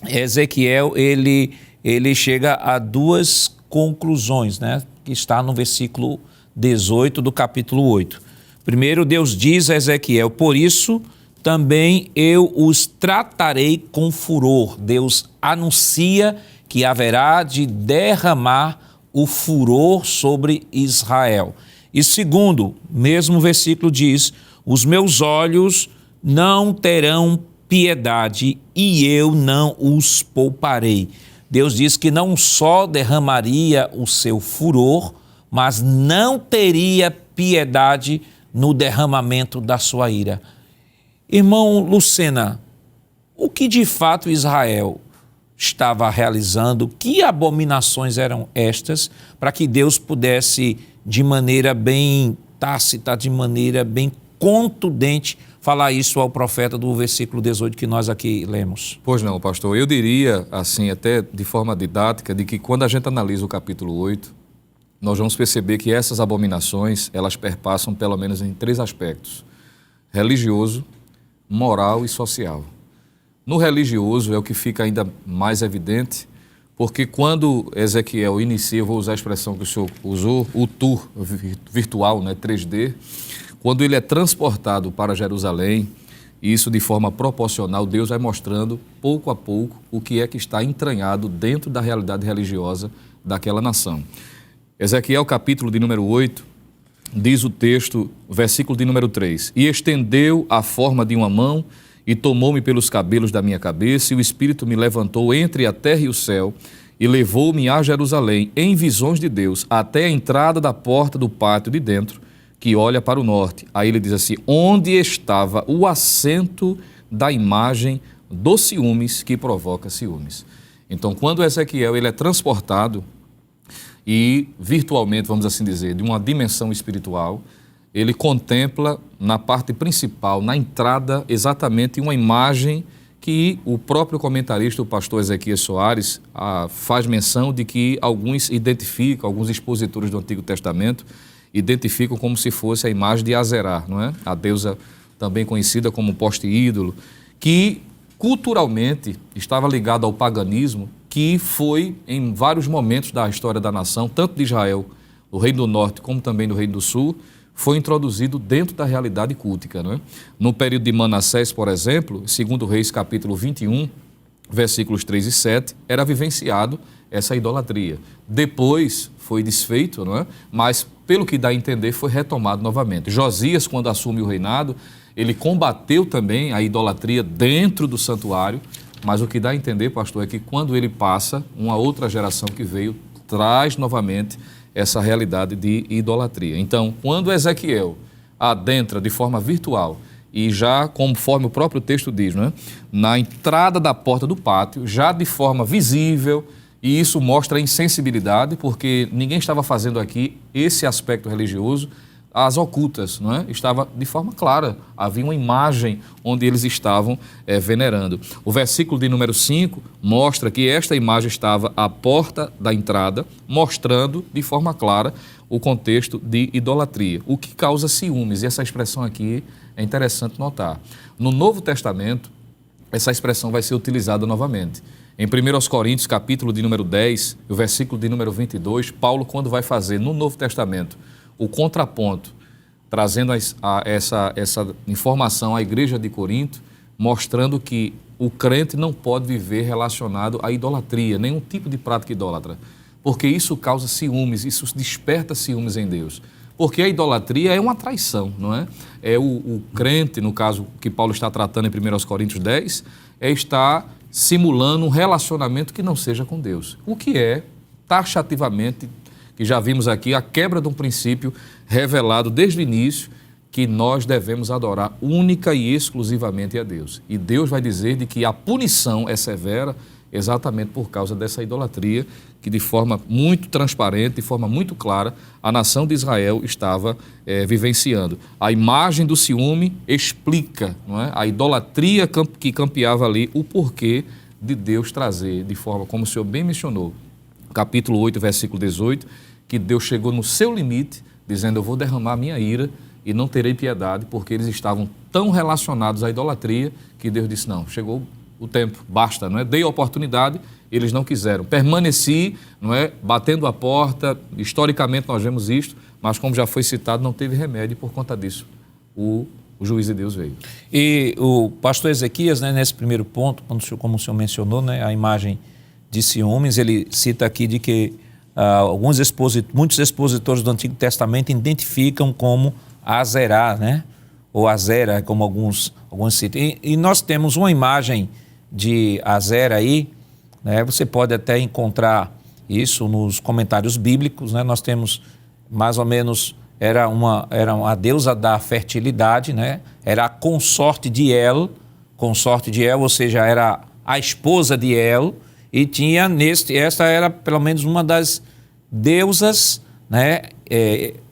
Ezequiel ele chega a duas conclusões, que está no versículo 18 do capítulo 8. Primeiro, Deus diz a Ezequiel, por isso também eu os tratarei com furor. Deus anuncia que haverá de derramar o furor sobre Israel. E segundo, mesmo versículo diz, os meus olhos não terão piedade e eu não os pouparei. Deus diz que não só derramaria o seu furor, mas não teria piedade no derramamento da sua ira. Irmão Lucena, o que de fato Israel estava realizando? Que abominações eram estas para que Deus pudesse, de maneira bem tácita, de maneira bem contundente, falar isso ao profeta do versículo 18 que nós aqui lemos? Pois não, pastor. Eu diria, assim, até de forma didática, de que quando a gente analisa o capítulo 8, nós vamos perceber que essas abominações, elas perpassam pelo menos em 3 aspectos: religioso, moral e social. No religioso é o que fica ainda mais evidente, porque quando Ezequiel inicia, eu vou usar a expressão que o senhor usou, o tour virtual, 3D, quando ele é transportado para Jerusalém, e isso de forma proporcional, Deus vai mostrando pouco a pouco o que é que está entranhado dentro da realidade religiosa daquela nação. Ezequiel, capítulo de número 8, diz o texto, versículo de número 3, e estendeu a forma de uma mão e tomou-me pelos cabelos da minha cabeça, e o Espírito me levantou entre a terra e o céu, e levou-me a Jerusalém, em visões de Deus, até a entrada da porta do pátio de dentro, que olha para o norte. Aí ele diz assim, onde estava o assento da imagem dos ciúmes que provoca ciúmes. Então, quando Ezequiel ele é transportado, e virtualmente, vamos assim dizer, de uma dimensão espiritual, ele contempla na parte principal, na entrada, exatamente uma imagem que o próprio comentarista, o pastor Ezequias Soares, faz menção de que alguns identificam, alguns expositores do Antigo Testamento, identificam como se fosse a imagem de Azerá, não é? A deusa também conhecida como poste-ídolo, que culturalmente estava ligada ao paganismo, que foi em vários momentos da história da nação, tanto de Israel, do Reino do Norte, como também do Reino do Sul, foi introduzido dentro da realidade cultica, não é? No período de Manassés, por exemplo, 2 Reis capítulo 21, versículos 3 e 7, era vivenciado essa idolatria. Depois foi desfeito, não é? Mas, pelo que dá a entender, foi retomado novamente. Josias, quando assume o reinado, ele combateu também a idolatria dentro do santuário, mas o que dá a entender, pastor, é que quando ele passa, uma outra geração que veio traz novamente essa realidade de idolatria. Então, quando Ezequiel adentra de forma virtual e já, conforme o próprio texto diz, não é? Na entrada da porta do pátio, já de forma visível, e isso mostra a insensibilidade, porque ninguém estava fazendo aqui esse aspecto religioso às ocultas, não é? Estava de forma clara, havia uma imagem onde eles estavam venerando. O versículo de número 5 mostra que esta imagem estava à porta da entrada, mostrando de forma clara o contexto de idolatria, o que causa ciúmes, e essa expressão aqui é interessante notar. No Novo Testamento, essa expressão vai ser utilizada novamente. Em 1 Coríntios, capítulo de número 10, o versículo de número 22, Paulo, quando vai fazer no Novo Testamento o contraponto, trazendo essa informação à igreja de Corinto, mostrando que o crente não pode viver relacionado à idolatria, nenhum tipo de prática idólatra, porque isso causa ciúmes, isso desperta ciúmes em Deus. Porque a idolatria é uma traição, não é? O crente, no caso que Paulo está tratando em 1 Coríntios 10, estar simulando um relacionamento que não seja com Deus. O que é, taxativamente, que já vimos aqui, a quebra de um princípio revelado desde o início, que nós devemos adorar única e exclusivamente a Deus. E Deus vai dizer de que a punição é severa exatamente por causa dessa idolatria, que de forma muito transparente, de forma muito clara, a nação de Israel estava vivenciando. A imagem do ciúme explica, não é? A idolatria que campeava ali, o porquê de Deus trazer, de forma como o Senhor bem mencionou, capítulo 8, versículo 18, que Deus chegou no seu limite, dizendo: eu vou derramar minha ira e não terei piedade, porque eles estavam tão relacionados à idolatria, que Deus disse: não, chegou o tempo, basta, não é? Dei a oportunidade, eles não quiseram. Permaneci, não é? Batendo a porta, historicamente nós vemos isto, mas como já foi citado, não teve remédio, e por conta disso o juiz de Deus veio. E o pastor Ezequias, né, nesse primeiro ponto, como o senhor mencionou, né, a imagem de ciúmes, ele cita aqui de que muitos expositores do Antigo Testamento identificam como Azerá, né? Ou Azera, como alguns citam. E nós temos uma imagem de Azera aí, né? Você pode até encontrar isso nos comentários bíblicos, né? Nós temos mais ou menos, era uma deusa da fertilidade, né? Era a consorte de El, ou seja, era a esposa de El, e tinha esta era pelo menos uma das deusas, né,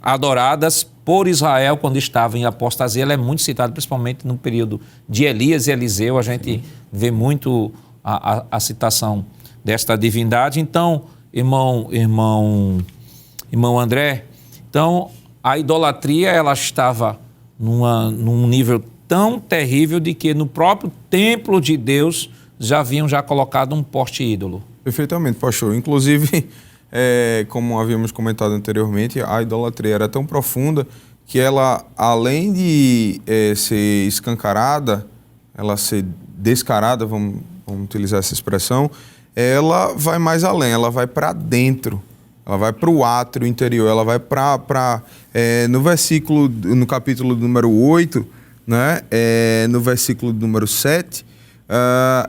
adoradas por Israel quando estava em apostasia. Ela é muito citada, principalmente no período de Elias e Eliseu, a gente vê muito a citação desta divindade. Então, irmão André, então a idolatria ela estava num nível tão terrível de que no próprio templo de Deus já haviam colocado um poste ídolo. Perfeitamente, pastor. Inclusive, como havíamos comentado anteriormente, a idolatria era tão profunda que ela, além de ser escancarada, ela ser descarada, vamos utilizar essa expressão, ela vai mais além, ela vai para dentro, ela vai para o átrio interior, ela vai no capítulo número 8, né, no versículo número 7,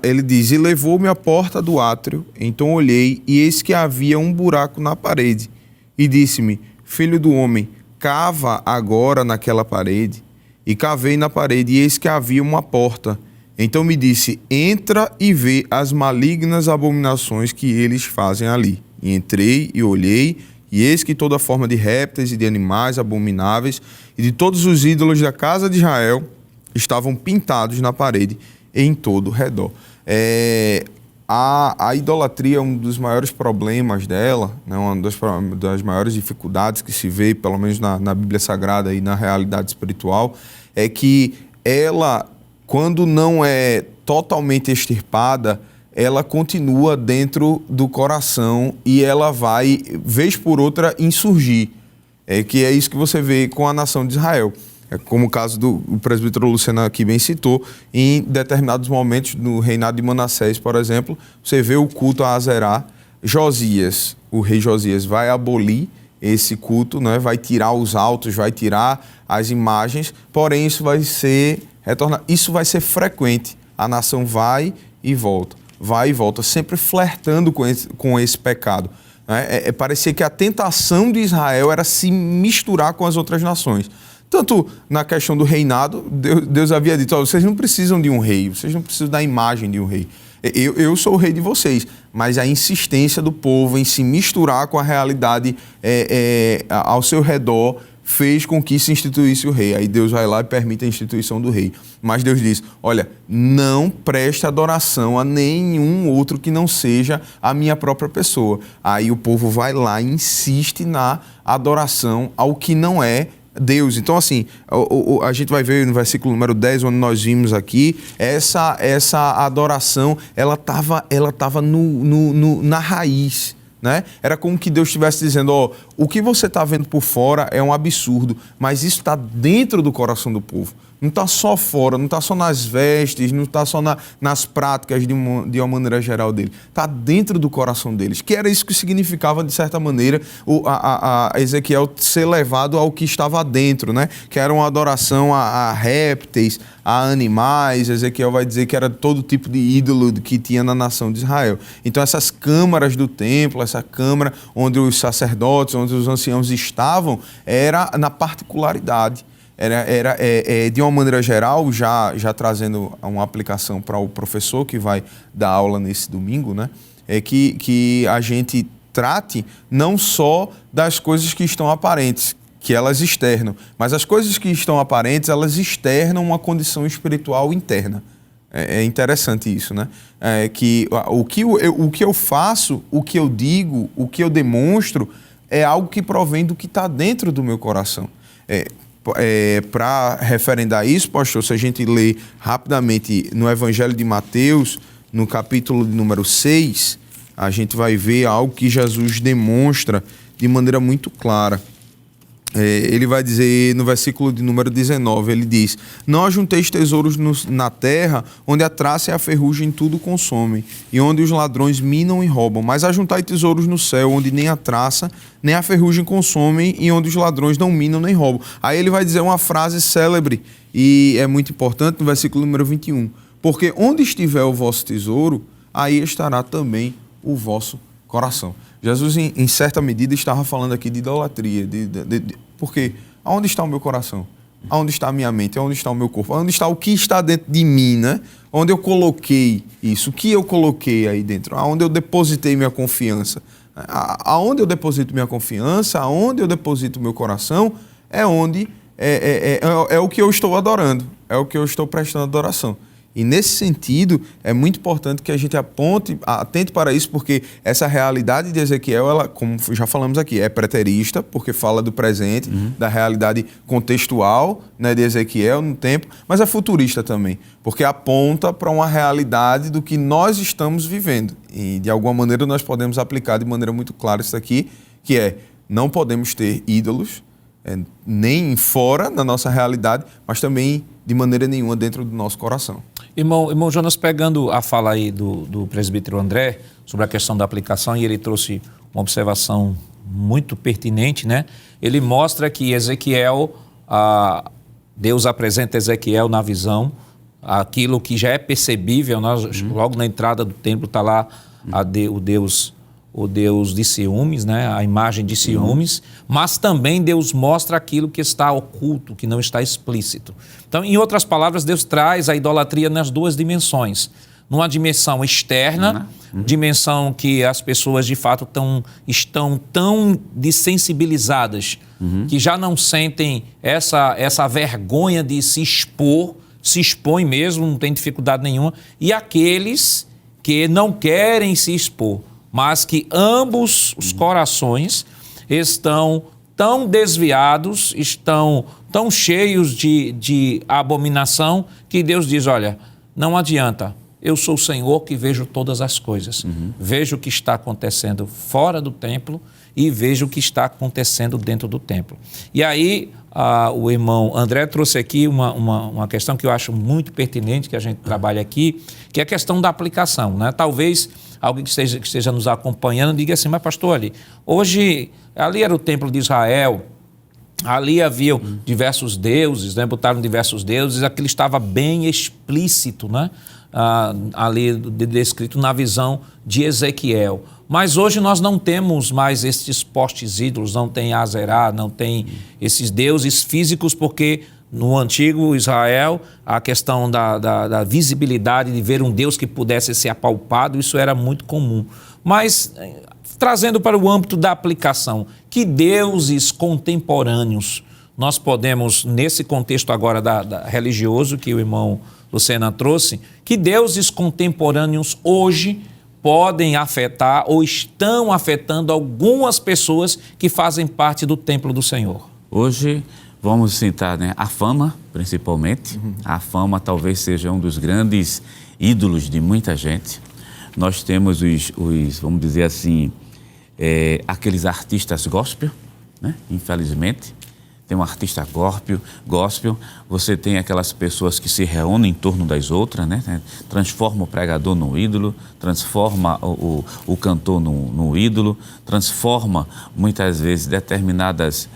ele diz: e levou-me à porta do átrio, então olhei, e eis que havia um buraco na parede, e disse-me: filho do homem, cava agora naquela parede. E cavei na parede, e eis que havia uma porta. Então me disse: entra e vê as malignas abominações que eles fazem ali. E entrei e olhei, e eis que toda forma de répteis e de animais abomináveis e de todos os ídolos da casa de Israel estavam pintados na parede em todo o redor. A idolatria é um dos maiores problemas dela, né? Uma das maiores dificuldades que se vê, pelo menos na Bíblia Sagrada e na realidade espiritual, é que ela, quando não é totalmente extirpada, ela continua dentro do coração e ela vai, vez por outra, insurgir. Que é isso que você vê com a nação de Israel. Como o caso do presbítero Luciano aqui bem citou, em determinados momentos no reinado de Manassés, por exemplo, você vê o culto a Azerá. Josias, o rei Josias, vai abolir esse culto, né? Vai tirar os altos, vai tirar as imagens, porém isso vai ser frequente. A nação vai e volta, sempre flertando com esse pecado. Parecia que a tentação de Israel era se misturar com as outras nações. Tanto na questão do reinado, Deus havia dito, vocês não precisam de um rei, vocês não precisam da imagem de um rei. Eu sou o rei de vocês, mas a insistência do povo em se misturar com a realidade ao seu redor fez com que se instituísse o rei. Aí Deus vai lá e permite a instituição do rei. Mas Deus diz, olha, não preste adoração a nenhum outro que não seja a minha própria pessoa. Aí o povo vai lá e insiste na adoração ao que não é Deus. Então, assim, a gente vai ver no versículo número 10, onde nós vimos aqui, essa adoração, ela tava na raiz, né? Era como que Deus estivesse dizendo, o que você está vendo por fora é um absurdo, mas isso está dentro do coração do povo. Não está só fora, não está só nas vestes, não está só nas práticas de uma maneira geral dele. Está dentro do coração deles. Que era isso que significava, de certa maneira, a Ezequiel ser levado ao que estava dentro, né? Que era uma adoração a répteis, a animais. Ezequiel vai dizer que era todo tipo de ídolo que tinha na nação de Israel. Então essas câmaras do templo, essa câmara onde os sacerdotes, onde os anciãos estavam, era na particularidade. De uma maneira geral, já trazendo uma aplicação para o professor que vai dar aula nesse domingo, né? Que a gente trate não só das coisas que estão aparentes, que elas externam, mas as coisas que estão aparentes, elas externam uma condição espiritual interna. É interessante isso, né? Que o que eu faço, o que eu digo, o que eu demonstro, é algo que provém do que está dentro do meu coração. Para referendar isso, pastor, se a gente ler rapidamente no Evangelho de Mateus, no capítulo número 6, a gente vai ver algo que Jesus demonstra de maneira muito clara. Ele vai dizer no versículo de número 19, ele diz, não ajunteis tesouros na terra, onde a traça e a ferrugem tudo consomem, e onde os ladrões minam e roubam, mas ajuntai tesouros no céu, onde nem a traça, nem a ferrugem consomem, e onde os ladrões não minam nem roubam. Aí ele vai dizer uma frase célebre, e é muito importante, no versículo número 21, porque onde estiver o vosso tesouro, aí estará também o vosso coração. Jesus, em certa medida, estava falando aqui de idolatria, porque aonde está o meu coração? Aonde está a minha mente? Aonde está o meu corpo? Aonde está o que está dentro de mim, né? Onde eu coloquei isso? O que eu coloquei aí dentro? Aonde eu depositei minha confiança? Aonde eu deposito minha confiança, aonde eu deposito meu coração, é onde é o que eu estou adorando, é o que eu estou prestando adoração. E nesse sentido, é muito importante que a gente atente para isso, porque essa realidade de Ezequiel, ela, como já falamos aqui, é preterista, porque fala do presente, da realidade contextual, né, de Ezequiel no tempo, mas é futurista também, porque aponta para uma realidade do que nós estamos vivendo. E, de alguma maneira, nós podemos aplicar de maneira muito clara isso aqui, que é, não podemos ter ídolos, nem fora da nossa realidade, mas também de maneira nenhuma dentro do nosso coração. Irmão Jonas, pegando a fala aí do presbítero André sobre a questão da aplicação, e ele trouxe uma observação muito pertinente, né? Ele mostra que Ezequiel, Deus apresenta Ezequiel na visão, aquilo que já é percebível, logo na entrada do templo está lá o Deus de ciúmes, né? A imagem de ciúmes, mas também Deus mostra aquilo que está oculto, que não está explícito. Então, em outras palavras, Deus traz a idolatria nas duas dimensões. Numa dimensão externa, dimensão que as pessoas de fato estão tão dessensibilizadas, que já não sentem essa vergonha de se expor, se expõem mesmo, não tem dificuldade nenhuma, e aqueles que não querem se expor, mas que ambos os corações estão tão desviados, estão tão cheios de abominação, que Deus diz, olha, não adianta, eu sou o Senhor que vejo todas as coisas. Vejo o que está acontecendo fora do templo e vejo o que está acontecendo dentro do templo. E aí, o irmão André trouxe aqui uma questão que eu acho muito pertinente, que a gente trabalha aqui, que é a questão da aplicação, né? Talvez alguém que esteja nos acompanhando diga assim, mas pastor, hoje, ali era o templo de Israel, ali havia diversos deuses, né? Botaram diversos deuses, aquilo estava bem explícito, né? Ali descrito na visão de Ezequiel. Mas hoje nós não temos mais esses postes ídolos, não tem Azerá, não tem esses deuses físicos, porque no antigo Israel a questão da visibilidade, de ver um Deus que pudesse ser apalpado, isso era muito comum. Mas trazendo para o âmbito da aplicação, que deuses contemporâneos nós podemos, nesse contexto agora religioso que o irmão Lucena trouxe, que deuses contemporâneos hoje podem afetar ou estão afetando algumas pessoas que fazem parte do templo do Senhor? Hoje, vamos citar, né, a fama, principalmente. A fama talvez seja um dos grandes ídolos de muita gente. Nós temos vamos dizer assim, aqueles artistas gospel, né, infelizmente. Tem um artista gospel, você tem aquelas pessoas que se reúnem em torno das outras, né? Transforma o pregador num ídolo, transforma o cantor num ídolo, transforma muitas vezes determinadas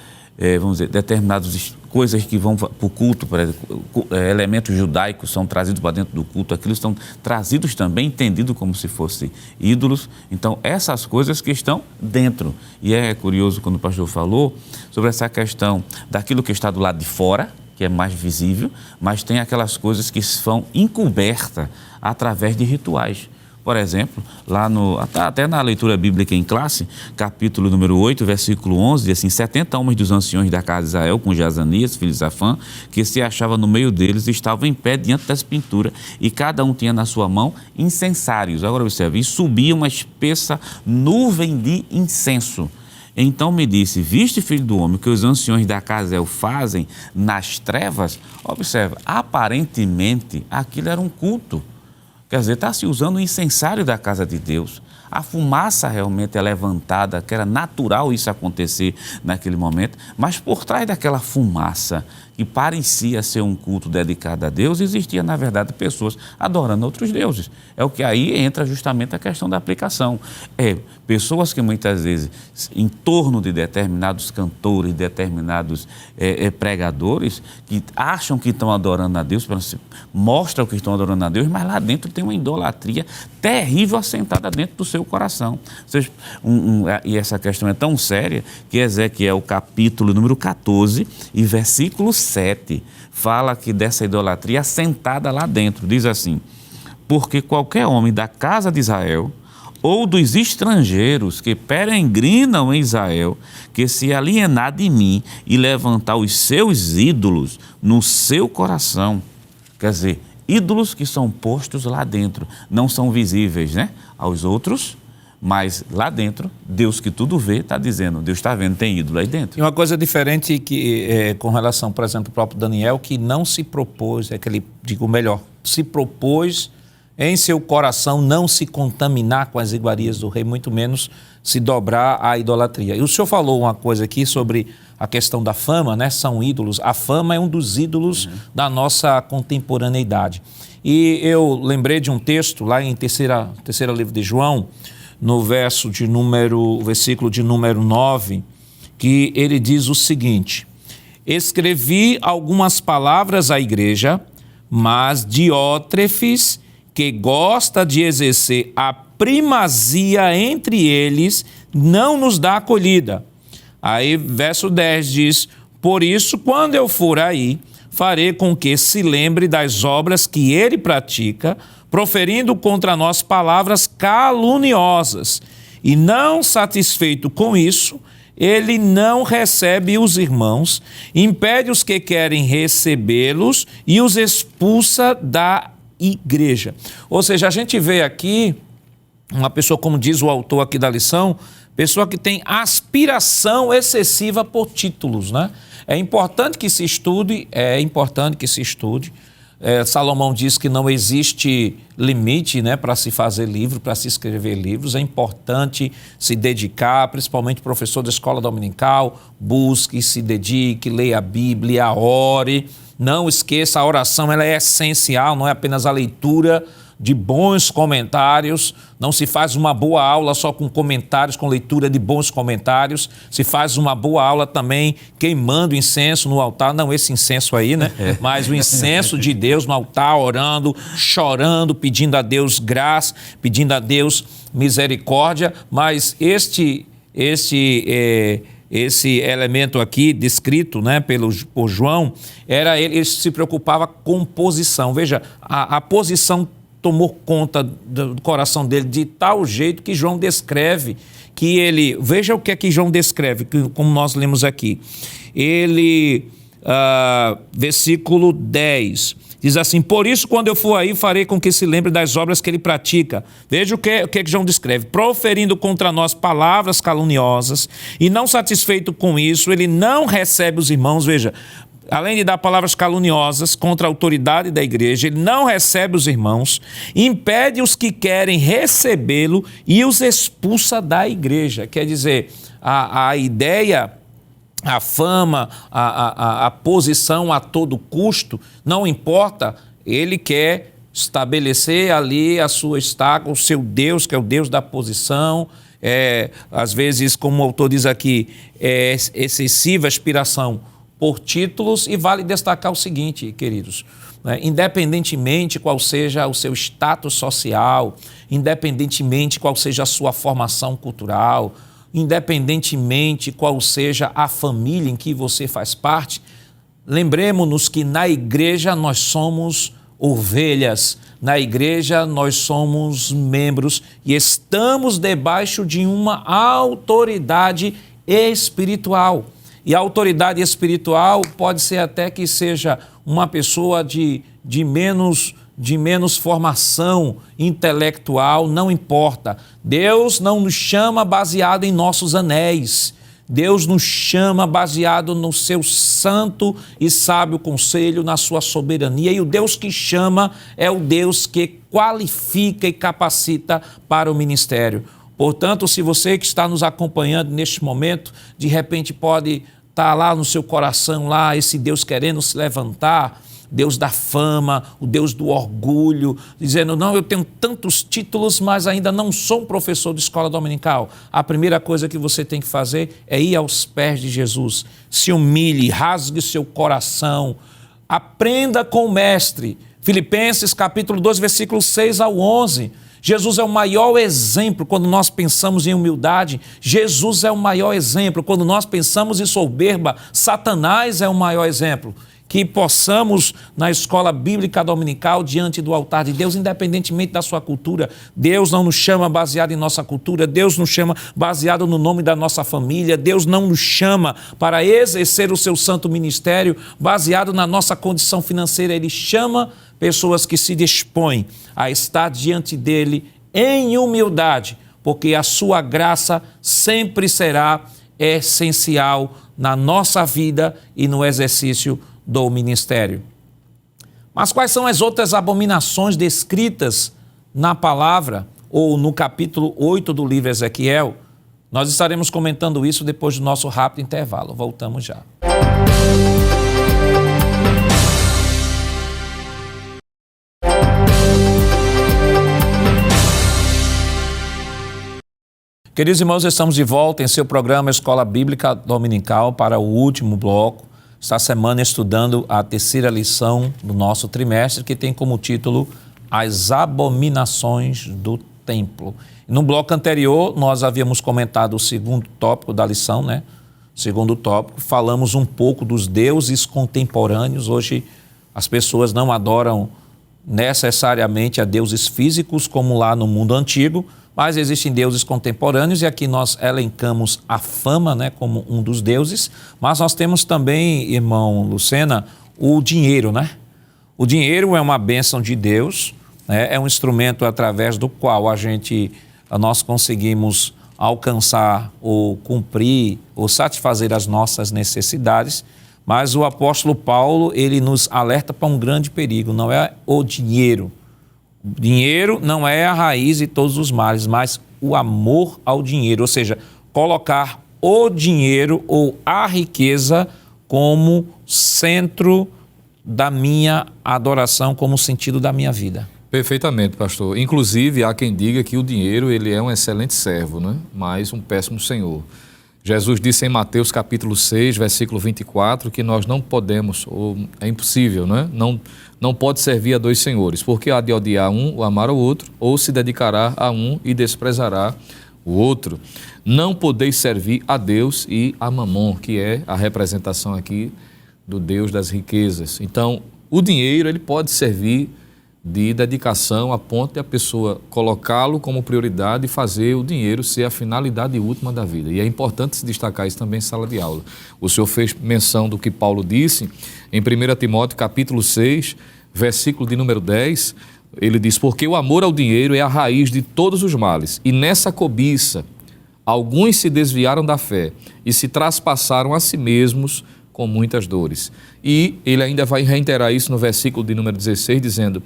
coisas que vão para o culto, por exemplo, elementos judaicos são trazidos para dentro do culto, aqueles são trazidos também, entendidos como se fossem ídolos. Então, essas coisas que estão dentro. E é curioso quando o pastor falou sobre essa questão daquilo que está do lado de fora, que é mais visível, mas tem aquelas coisas que são encobertas através de rituais. Por exemplo, até na leitura bíblica em classe, capítulo número 8, versículo 11, diz assim, 70 homens dos anciões da casa de Israel, com Jazanias, filho de Safã, que se achava no meio deles, estavam em pé diante das pinturas, e cada um tinha na sua mão incensários. Agora observe, e subia uma espessa nuvem de incenso. Então me disse, viste, filho do homem, o que os anciões da casa de Israel fazem nas trevas? Observe, aparentemente aquilo era um culto. Quer dizer, está se usando o incensário da casa de Deus. A fumaça realmente é levantada, que era natural isso acontecer naquele momento, mas por trás daquela fumaça, que parecia ser um culto dedicado a Deus, existia, na verdade, pessoas adorando outros deuses. É o que aí entra justamente a questão da aplicação. Pessoas que muitas vezes, em torno de determinados cantores, determinados pregadores, que acham que estão adorando a Deus, mostram que estão adorando a Deus, mas lá dentro tem uma idolatria terrível assentada dentro do seu coração. Ou seja, e essa questão é tão séria que Ezequiel, capítulo número 14 e versículo 7, fala que dessa idolatria assentada lá dentro. Diz assim, porque qualquer homem da casa de Israel ou dos estrangeiros que peregrinam em Israel, que se alienar de mim e levantar os seus ídolos no seu coração, quer dizer, ídolos que são postos lá dentro, não são visíveis, né, aos outros, mas lá dentro, Deus que tudo vê, está dizendo, Deus está vendo, tem ídolo aí dentro. E uma coisa diferente que, com relação, por exemplo, ao próprio Daniel, que não se propôs, se propôs em seu coração não se contaminar com as iguarias do rei, muito menos se dobrar à idolatria. E o senhor falou uma coisa aqui sobre a questão da fama, né? São ídolos. A fama é um dos ídolos da nossa contemporaneidade. E eu lembrei de um texto lá em terceira livro de João, no versículo de número 9, que ele diz o seguinte: escrevi algumas palavras à igreja, mas Diótrefes, que gosta de exercer a primazia entre eles, não nos dá acolhida. Aí, verso 10 diz, por isso, quando eu for aí, farei com que se lembre das obras que ele pratica, proferindo contra nós palavras caluniosas. E não satisfeito com isso, ele não recebe os irmãos, impede os que querem recebê-los e os expulsa da igreja. Ou seja, a gente vê aqui uma pessoa, como diz o autor aqui da lição, pessoa que tem aspiração excessiva por títulos, né? É importante que se estude, Salomão diz que não existe limite, né, para se fazer livro, para se escrever livros. É importante se dedicar, principalmente professor da escola dominical, busque, se dedique, leia a Bíblia, ore. Não esqueça, a oração ela é essencial, não é apenas a leitura de bons comentários. Não se faz uma boa aula só com comentários, com leitura de bons comentários. Se faz uma boa aula também queimando incenso no altar. Não esse incenso aí, né? Mas o incenso de Deus no altar, orando, chorando, pedindo a Deus graça, pedindo a Deus misericórdia. Mas esse elemento aqui descrito, né, por João, ele se preocupava com posição. Veja, a posição tomou conta do coração dele de tal jeito que João descreve que ele... Veja o que é que João descreve, como nós lemos aqui. Versículo 10, diz assim: por isso, quando eu for aí, farei com que se lembre das obras que ele pratica. Veja o que é que João descreve. Proferindo contra nós palavras caluniosas, e não satisfeito com isso, ele não recebe os irmãos. Veja, além de dar palavras caluniosas contra a autoridade da igreja, ele não recebe os irmãos, impede os que querem recebê-lo e os expulsa da igreja. Quer dizer, a ideia, a fama, a posição a todo custo, não importa, ele quer estabelecer ali a sua estaca, o seu Deus, que é o Deus da posição. Às vezes, como o autor diz aqui, é excessiva aspiração por títulos. E vale destacar o seguinte, queridos, né? Independentemente qual seja o seu status social, independentemente qual seja a sua formação cultural, independentemente qual seja a família em que você faz parte, lembremos-nos que na igreja nós somos ovelhas, na igreja nós somos membros e estamos debaixo de uma autoridade espiritual. E a autoridade espiritual pode ser até que seja uma pessoa de menos formação intelectual, não importa. Deus não nos chama baseado em nossos anéis. Deus nos chama baseado no seu santo e sábio conselho, na sua soberania. E o Deus que chama é o Deus que qualifica e capacita para o ministério. Portanto, se você que está nos acompanhando neste momento, de repente pode estar lá no seu coração, lá esse Deus querendo se levantar, Deus da fama, o Deus do orgulho, dizendo: não, eu tenho tantos títulos, mas ainda não sou um professor de escola dominical. A primeira coisa que você tem que fazer é ir aos pés de Jesus. Se humilhe, rasgue seu coração, aprenda com o mestre. Filipenses capítulo 2, versículos 6 ao 11. Jesus é o maior exemplo quando nós pensamos em humildade. Jesus é o maior exemplo quando nós pensamos em soberba. Satanás é o maior exemplo. Que possamos, na escola bíblica dominical, diante do altar de Deus, independentemente da sua cultura. Deus não nos chama baseado em nossa cultura, Deus nos chama baseado no nome da nossa família, Deus não nos chama para exercer o seu santo ministério baseado na nossa condição financeira. Ele chama pessoas que se dispõem a estar diante dele em humildade, porque a sua graça sempre será essencial na nossa vida e no exercício do ministério. Mas quais são as outras abominações descritas na palavra ou no capítulo 8 do livro Ezequiel? Nós estaremos comentando isso depois do nosso rápido intervalo. Voltamos já. Queridos irmãos, estamos de volta em seu programa Escola Bíblica Dominical para o último bloco. Esta semana estudando a terceira lição do nosso trimestre, que tem como título As Abominações do Templo. No bloco anterior, nós havíamos comentado o segundo tópico da lição, né? Segundo tópico, falamos um pouco dos deuses contemporâneos. Hoje as pessoas não adoram necessariamente a deuses físicos, como lá no mundo antigo, mas existem deuses contemporâneos, e aqui nós elencamos a fama, né, como um dos deuses. Mas nós temos também, irmão Lucena, o dinheiro, né? O dinheiro é uma bênção de Deus, né? É um instrumento através do qual nós conseguimos alcançar ou cumprir ou satisfazer as nossas necessidades, mas o apóstolo Paulo, ele nos alerta para um grande perigo, não é o dinheiro. O dinheiro não é a raiz de todos os males, mas o amor ao dinheiro, ou seja, colocar o dinheiro ou a riqueza como centro da minha adoração, como sentido da minha vida. Perfeitamente, pastor. Inclusive, há quem diga que o dinheiro ele é um excelente servo, né? Mas um péssimo senhor. Jesus disse em Mateus capítulo 6, versículo 24, que nós não podemos, ou é impossível, né? Não pode servir a dois senhores, porque há de odiar um ou amar o outro, ou se dedicará a um e desprezará o outro. Não podeis servir a Deus e a Mamon, que é a representação aqui do Deus das riquezas. Então, o dinheiro ele pode servir de dedicação a ponto de a pessoa colocá-lo como prioridade e fazer o dinheiro ser a finalidade última da vida. E é importante se destacar isso também em sala de aula. O senhor fez menção do que Paulo disse em 1 Timóteo capítulo 6, versículo de número 10, ele diz, porque o amor ao dinheiro é a raiz de todos os males, e nessa cobiça alguns se desviaram da fé e se traspassaram a si mesmos com muitas dores. E ele ainda vai reiterar isso no versículo de número 16, dizendo,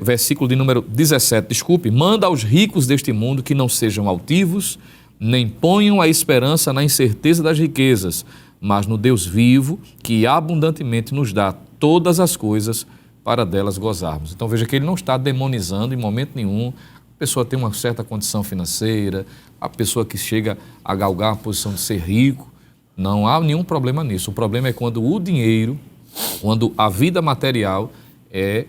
versículo de número 17, desculpe, manda aos ricos deste mundo que não sejam altivos, nem ponham a esperança na incerteza das riquezas, mas no Deus vivo, que abundantemente nos dá todas as coisas para delas gozarmos. Então veja que ele não está demonizando em momento nenhum. A pessoa tem uma certa condição financeira, a pessoa que chega a galgar a posição de ser rico, não há nenhum problema nisso. O problema é quando o dinheiro, quando a vida material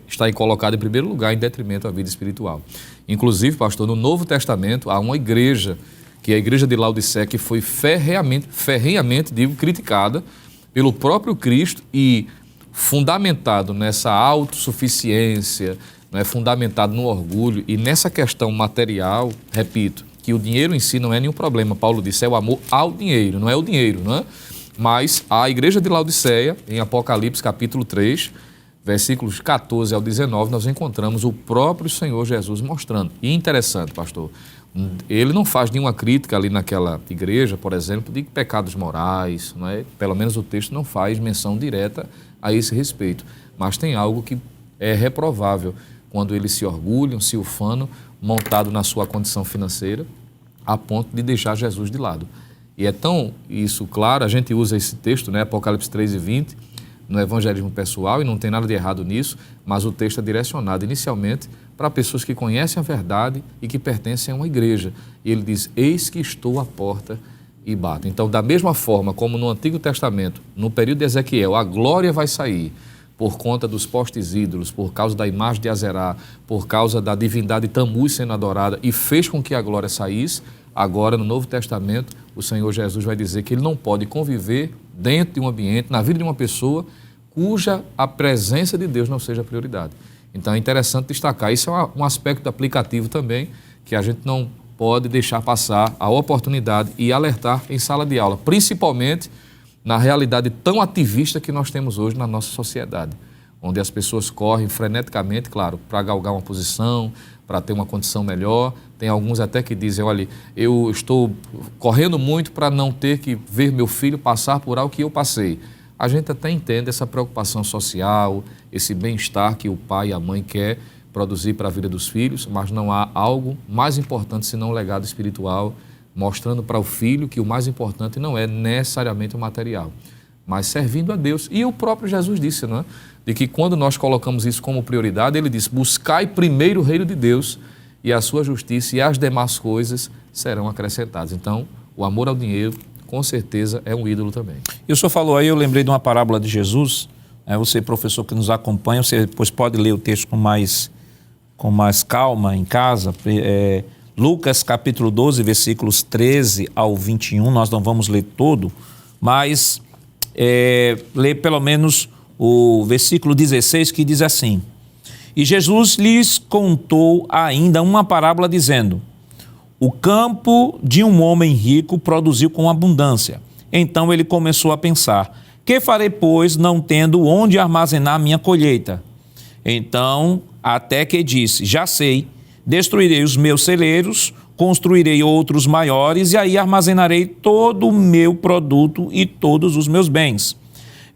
está colocada em primeiro lugar em detrimento da vida espiritual. Inclusive, pastor, no Novo Testamento há uma igreja, que é a igreja de Laodiceia, que foi ferrenhamente, digo, criticada pelo próprio Cristo e fundamentado nessa autossuficiência, fundamentado no orgulho e nessa questão material, repito, que o dinheiro em si não é nenhum problema. Paulo disse, é o amor ao dinheiro, não é o dinheiro, não é? Mas a igreja de Laodiceia, em Apocalipse capítulo 3, versículos 14 ao 19, nós encontramos o próprio Senhor Jesus mostrando. E interessante, pastor, ele não faz nenhuma crítica ali naquela igreja, por exemplo, de pecados morais, não é? Pelo menos o texto não faz menção direta a esse respeito. Mas tem algo que é reprovável, quando eles se orgulham, se ufanam, montado na sua condição financeira, a ponto de deixar Jesus de lado. E é tão isso claro, a gente usa esse texto, né, Apocalipse 3 e 20, no evangelismo pessoal, e não tem nada de errado nisso, mas o texto é direcionado inicialmente para pessoas que conhecem a verdade e que pertencem a uma igreja. E ele diz, eis que estou à porta e bato. Então, da mesma forma como no Antigo Testamento, no período de Ezequiel, a glória vai sair por conta dos postes ídolos, por causa da imagem de Azerá, por causa da divindade Tammuz sendo adorada e fez com que a glória saísse, agora no Novo Testamento o Senhor Jesus vai dizer que ele não pode conviver dentro de um ambiente, na vida de uma pessoa, cuja a presença de Deus não seja prioridade. Então é interessante destacar, isso é um aspecto aplicativo também, que a gente não pode deixar passar a oportunidade e alertar em sala de aula, principalmente na realidade tão ativista que nós temos hoje na nossa sociedade, onde as pessoas correm freneticamente, claro, para galgar uma posição, para ter uma condição melhor. Tem alguns até que dizem, olha, eu estou correndo muito para não ter que ver meu filho passar por algo que eu passei. A gente até entende essa preocupação social, esse bem-estar que o pai e a mãe quer produzir para a vida dos filhos, mas não há algo mais importante senão o legado espiritual, mostrando para o filho que o mais importante não é necessariamente o material, mas servindo a Deus. E o próprio Jesus disse, não é? De que quando nós colocamos isso como prioridade, ele disse, buscai primeiro o reino de Deus e a sua justiça e as demais coisas serão acrescentadas. Então, o amor ao dinheiro, com certeza, é um ídolo também. E o senhor falou aí, eu lembrei de uma parábola de Jesus, você, professor que nos acompanha, você depois pode ler o texto com mais calma em casa, Lucas capítulo 12, versículos 13 ao 21, nós não vamos ler todo, mas ler pelo menos o versículo 16, que diz assim, e Jesus lhes contou ainda uma parábola dizendo, o campo de um homem rico produziu com abundância. Então ele começou a pensar, que farei, pois, não tendo onde armazenar minha colheita? Então, até que disse, já sei, destruirei os meus celeiros, construirei outros maiores e aí armazenarei todo o meu produto e todos os meus bens.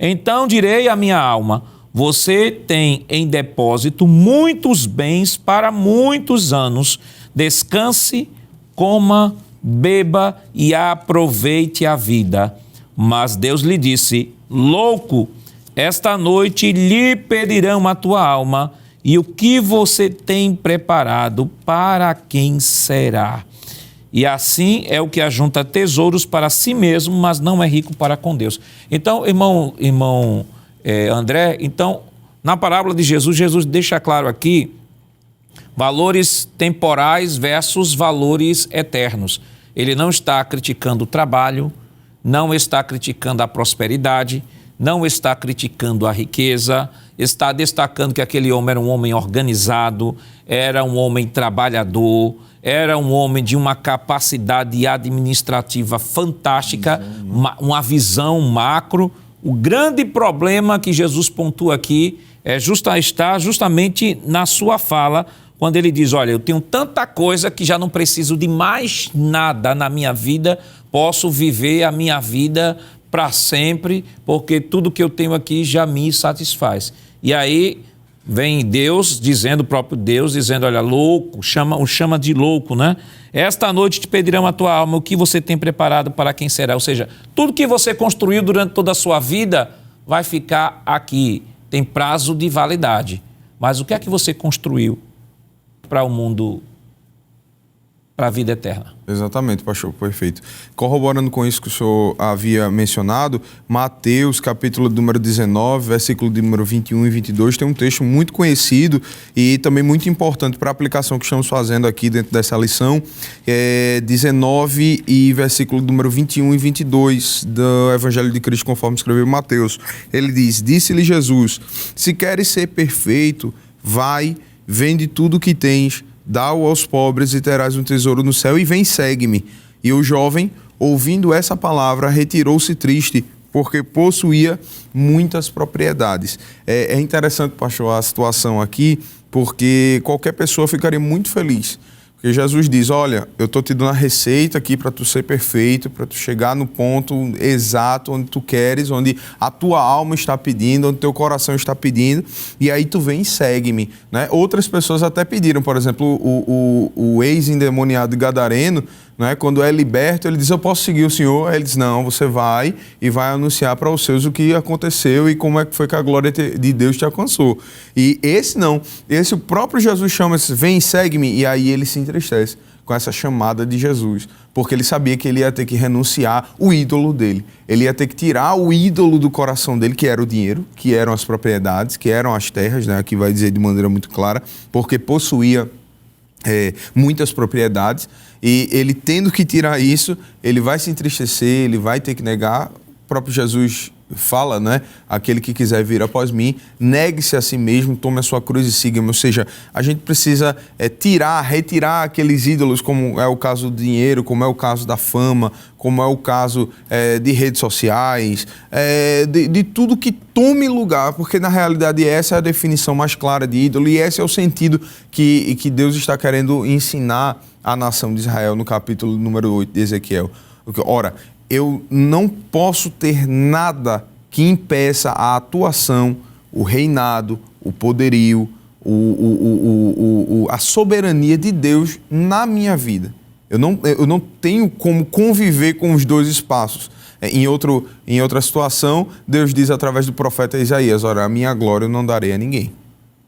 Então direi à minha alma: você tem em depósito muitos bens para muitos anos. Descanse, coma, beba e aproveite a vida. Mas Deus lhe disse: louco, esta noite lhe pedirão a tua alma, e o que você tem preparado, para quem será? E assim é o que ajunta tesouros para si mesmo, mas não é rico para com Deus. Então, irmão André, então, na parábola de Jesus, Jesus deixa claro aqui valores temporais versus valores eternos. Ele não está criticando o trabalho, não está criticando a prosperidade, não está criticando a riqueza, está destacando que aquele homem era um homem organizado, era um homem trabalhador, era um homem de uma capacidade administrativa fantástica, uma visão macro. O grande problema que Jesus pontua aqui está justamente na sua fala, quando ele diz: olha, eu tenho tanta coisa que já não preciso de mais nada na minha vida, posso viver a minha vida para sempre, porque tudo que eu tenho aqui já me satisfaz. E aí vem Deus dizendo, o próprio Deus dizendo: olha, louco, o chama de louco, né? Esta noite te pedirão a tua alma, o que você tem preparado para quem será. Ou seja, tudo que você construiu durante toda a sua vida vai ficar aqui, tem prazo de validade. Mas o que é que você construiu para o mundo, para a vida eterna? Exatamente, pastor, perfeito. Corroborando com isso que o senhor havia mencionado, Mateus, capítulo número 19, versículo número 21 e 22, tem um texto muito conhecido e também muito importante para a aplicação que estamos fazendo aqui dentro dessa lição, 19 e versículo número 21 e 22 do Evangelho de Cristo, conforme escreveu Mateus. Ele diz: disse-lhe Jesus, se queres ser perfeito, vai, vende tudo o que tens, dá-o aos pobres e terás um tesouro no céu, e vem, segue-me. E o jovem, ouvindo essa palavra, retirou-se triste, porque possuía muitas propriedades. É interessante, pastor, a situação aqui, porque qualquer pessoa ficaria muito feliz. Porque Jesus diz: olha, eu estou te dando a receita aqui para tu ser perfeito, para tu chegar no ponto exato onde tu queres, onde a tua alma está pedindo, onde teu coração está pedindo, e aí tu vem e segue-me, né? Outras pessoas até pediram, por exemplo, o ex-endemoniado Gadareno, né? Quando é liberto, ele diz: eu posso seguir o senhor? Aí ele diz: não, você vai e vai anunciar para os seus o que aconteceu e como é que foi que a glória de Deus te alcançou. E esse não, esse o próprio Jesus chama, vem, segue-me, e aí ele se entristece com essa chamada de Jesus, porque ele sabia que ele ia ter que renunciar o ídolo dele, ele ia ter que tirar o ídolo do coração dele, que era o dinheiro, que eram as propriedades, que eram as terras, né? Aqui vai dizer de maneira muito clara, porque possuía muitas propriedades, e ele tendo que tirar isso, ele vai se entristecer, ele vai ter que negar. O próprio Jesus fala, né? Aquele que quiser vir após mim, negue-se a si mesmo, tome a sua cruz e siga-me. Ou seja, a gente precisa retirar aqueles ídolos, como é o caso do dinheiro, como é o caso da fama, como é o caso de redes sociais, de tudo que tome lugar, porque na realidade essa é a definição mais clara de ídolo, e esse é o sentido que Deus está querendo ensinar à nação de Israel no capítulo número 8 de Ezequiel. Ora, eu não posso ter nada que impeça a atuação, o reinado, o poderio, a soberania de Deus na minha vida. Eu não tenho como conviver com os dois espaços. Em outra situação, Deus diz através do profeta Isaías: ora, a minha glória eu não darei a ninguém.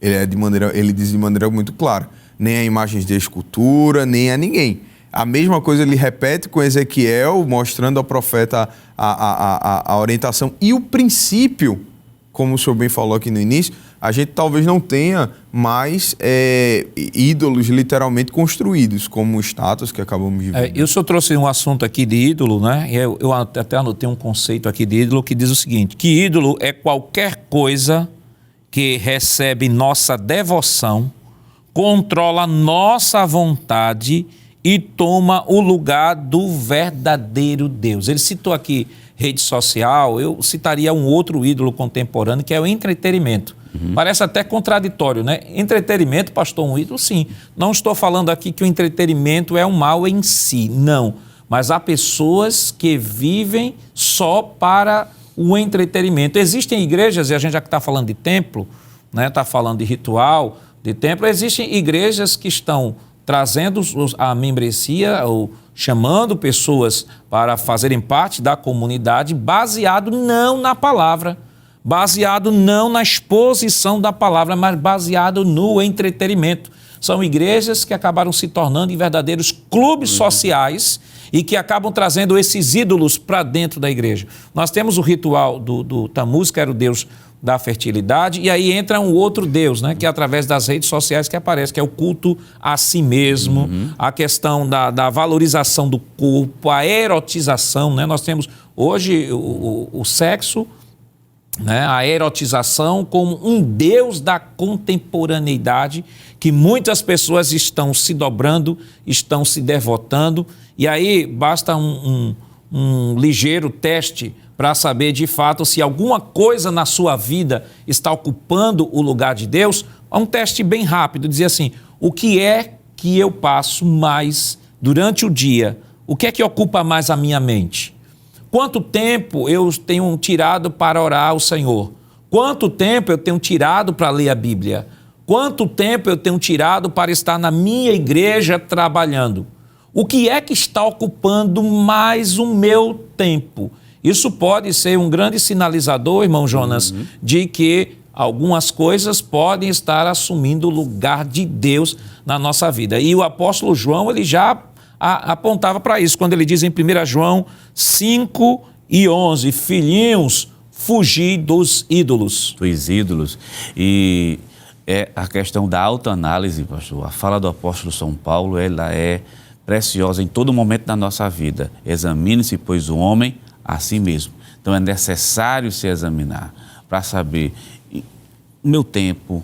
Ele diz de maneira muito clara, nem a imagens de escultura, nem a ninguém. A mesma coisa ele repete com Ezequiel, mostrando ao profeta a orientação e o princípio, como o senhor bem falou aqui no início. A gente talvez não tenha mais ídolos literalmente construídos, como estátuas que acabamos de ver. E o senhor trouxe um assunto aqui de ídolo, né? Eu até anotei um conceito aqui de ídolo que diz o seguinte: que ídolo é qualquer coisa que recebe nossa devoção, controla nossa vontade e toma o lugar do verdadeiro Deus. Ele citou aqui rede social, eu citaria um outro ídolo contemporâneo, que é o entretenimento. Parece até contraditório, né? Entretenimento, pastor, um ídolo, sim. Não estou falando aqui que o entretenimento é um mal em si, não. Mas há pessoas que vivem só para o entretenimento. Existem igrejas, e a gente já está falando de templo, né? Está falando de ritual, de templo, existem igrejas que estão trazendo a membresia ou chamando pessoas para fazerem parte da comunidade baseado não na palavra, baseado não na exposição da palavra, mas baseado no entretenimento. São igrejas que acabaram se tornando em verdadeiros clubes sociais e que acabam trazendo esses ídolos para dentro da igreja. Nós temos o ritual do Tammuz, que era o deus da fertilidade, e aí entra um outro deus, né, que é através das redes sociais que aparece, que é o culto a si mesmo, a questão da valorização do corpo, a erotização, né? Nós temos hoje o sexo, né, a erotização como um deus da contemporaneidade, que muitas pessoas estão se dobrando, estão se devotando, e aí basta um ligeiro teste para saber de fato se alguma coisa na sua vida está ocupando o lugar de Deus. É um teste bem rápido, dizer assim, o que é que eu passo mais durante o dia? O que é que ocupa mais a minha mente? Quanto tempo eu tenho tirado para orar ao Senhor? Quanto tempo eu tenho tirado para ler a Bíblia? Quanto tempo eu tenho tirado para estar na minha igreja trabalhando? O que é que está ocupando mais o meu tempo? Isso pode ser um grande sinalizador, irmão Jonas, de que algumas coisas podem estar assumindo o lugar de Deus na nossa vida. E o apóstolo João, ele já apontava para isso, quando ele diz em 1 João 5:11, filhinhos, fugi dos ídolos. Dos ídolos. E é a questão da autoanálise, pastor. A fala do apóstolo São Paulo, ela é preciosa em todo momento da nossa vida. Examine-se, pois, o homem a si mesmo. Então é necessário se examinar para saber o meu tempo,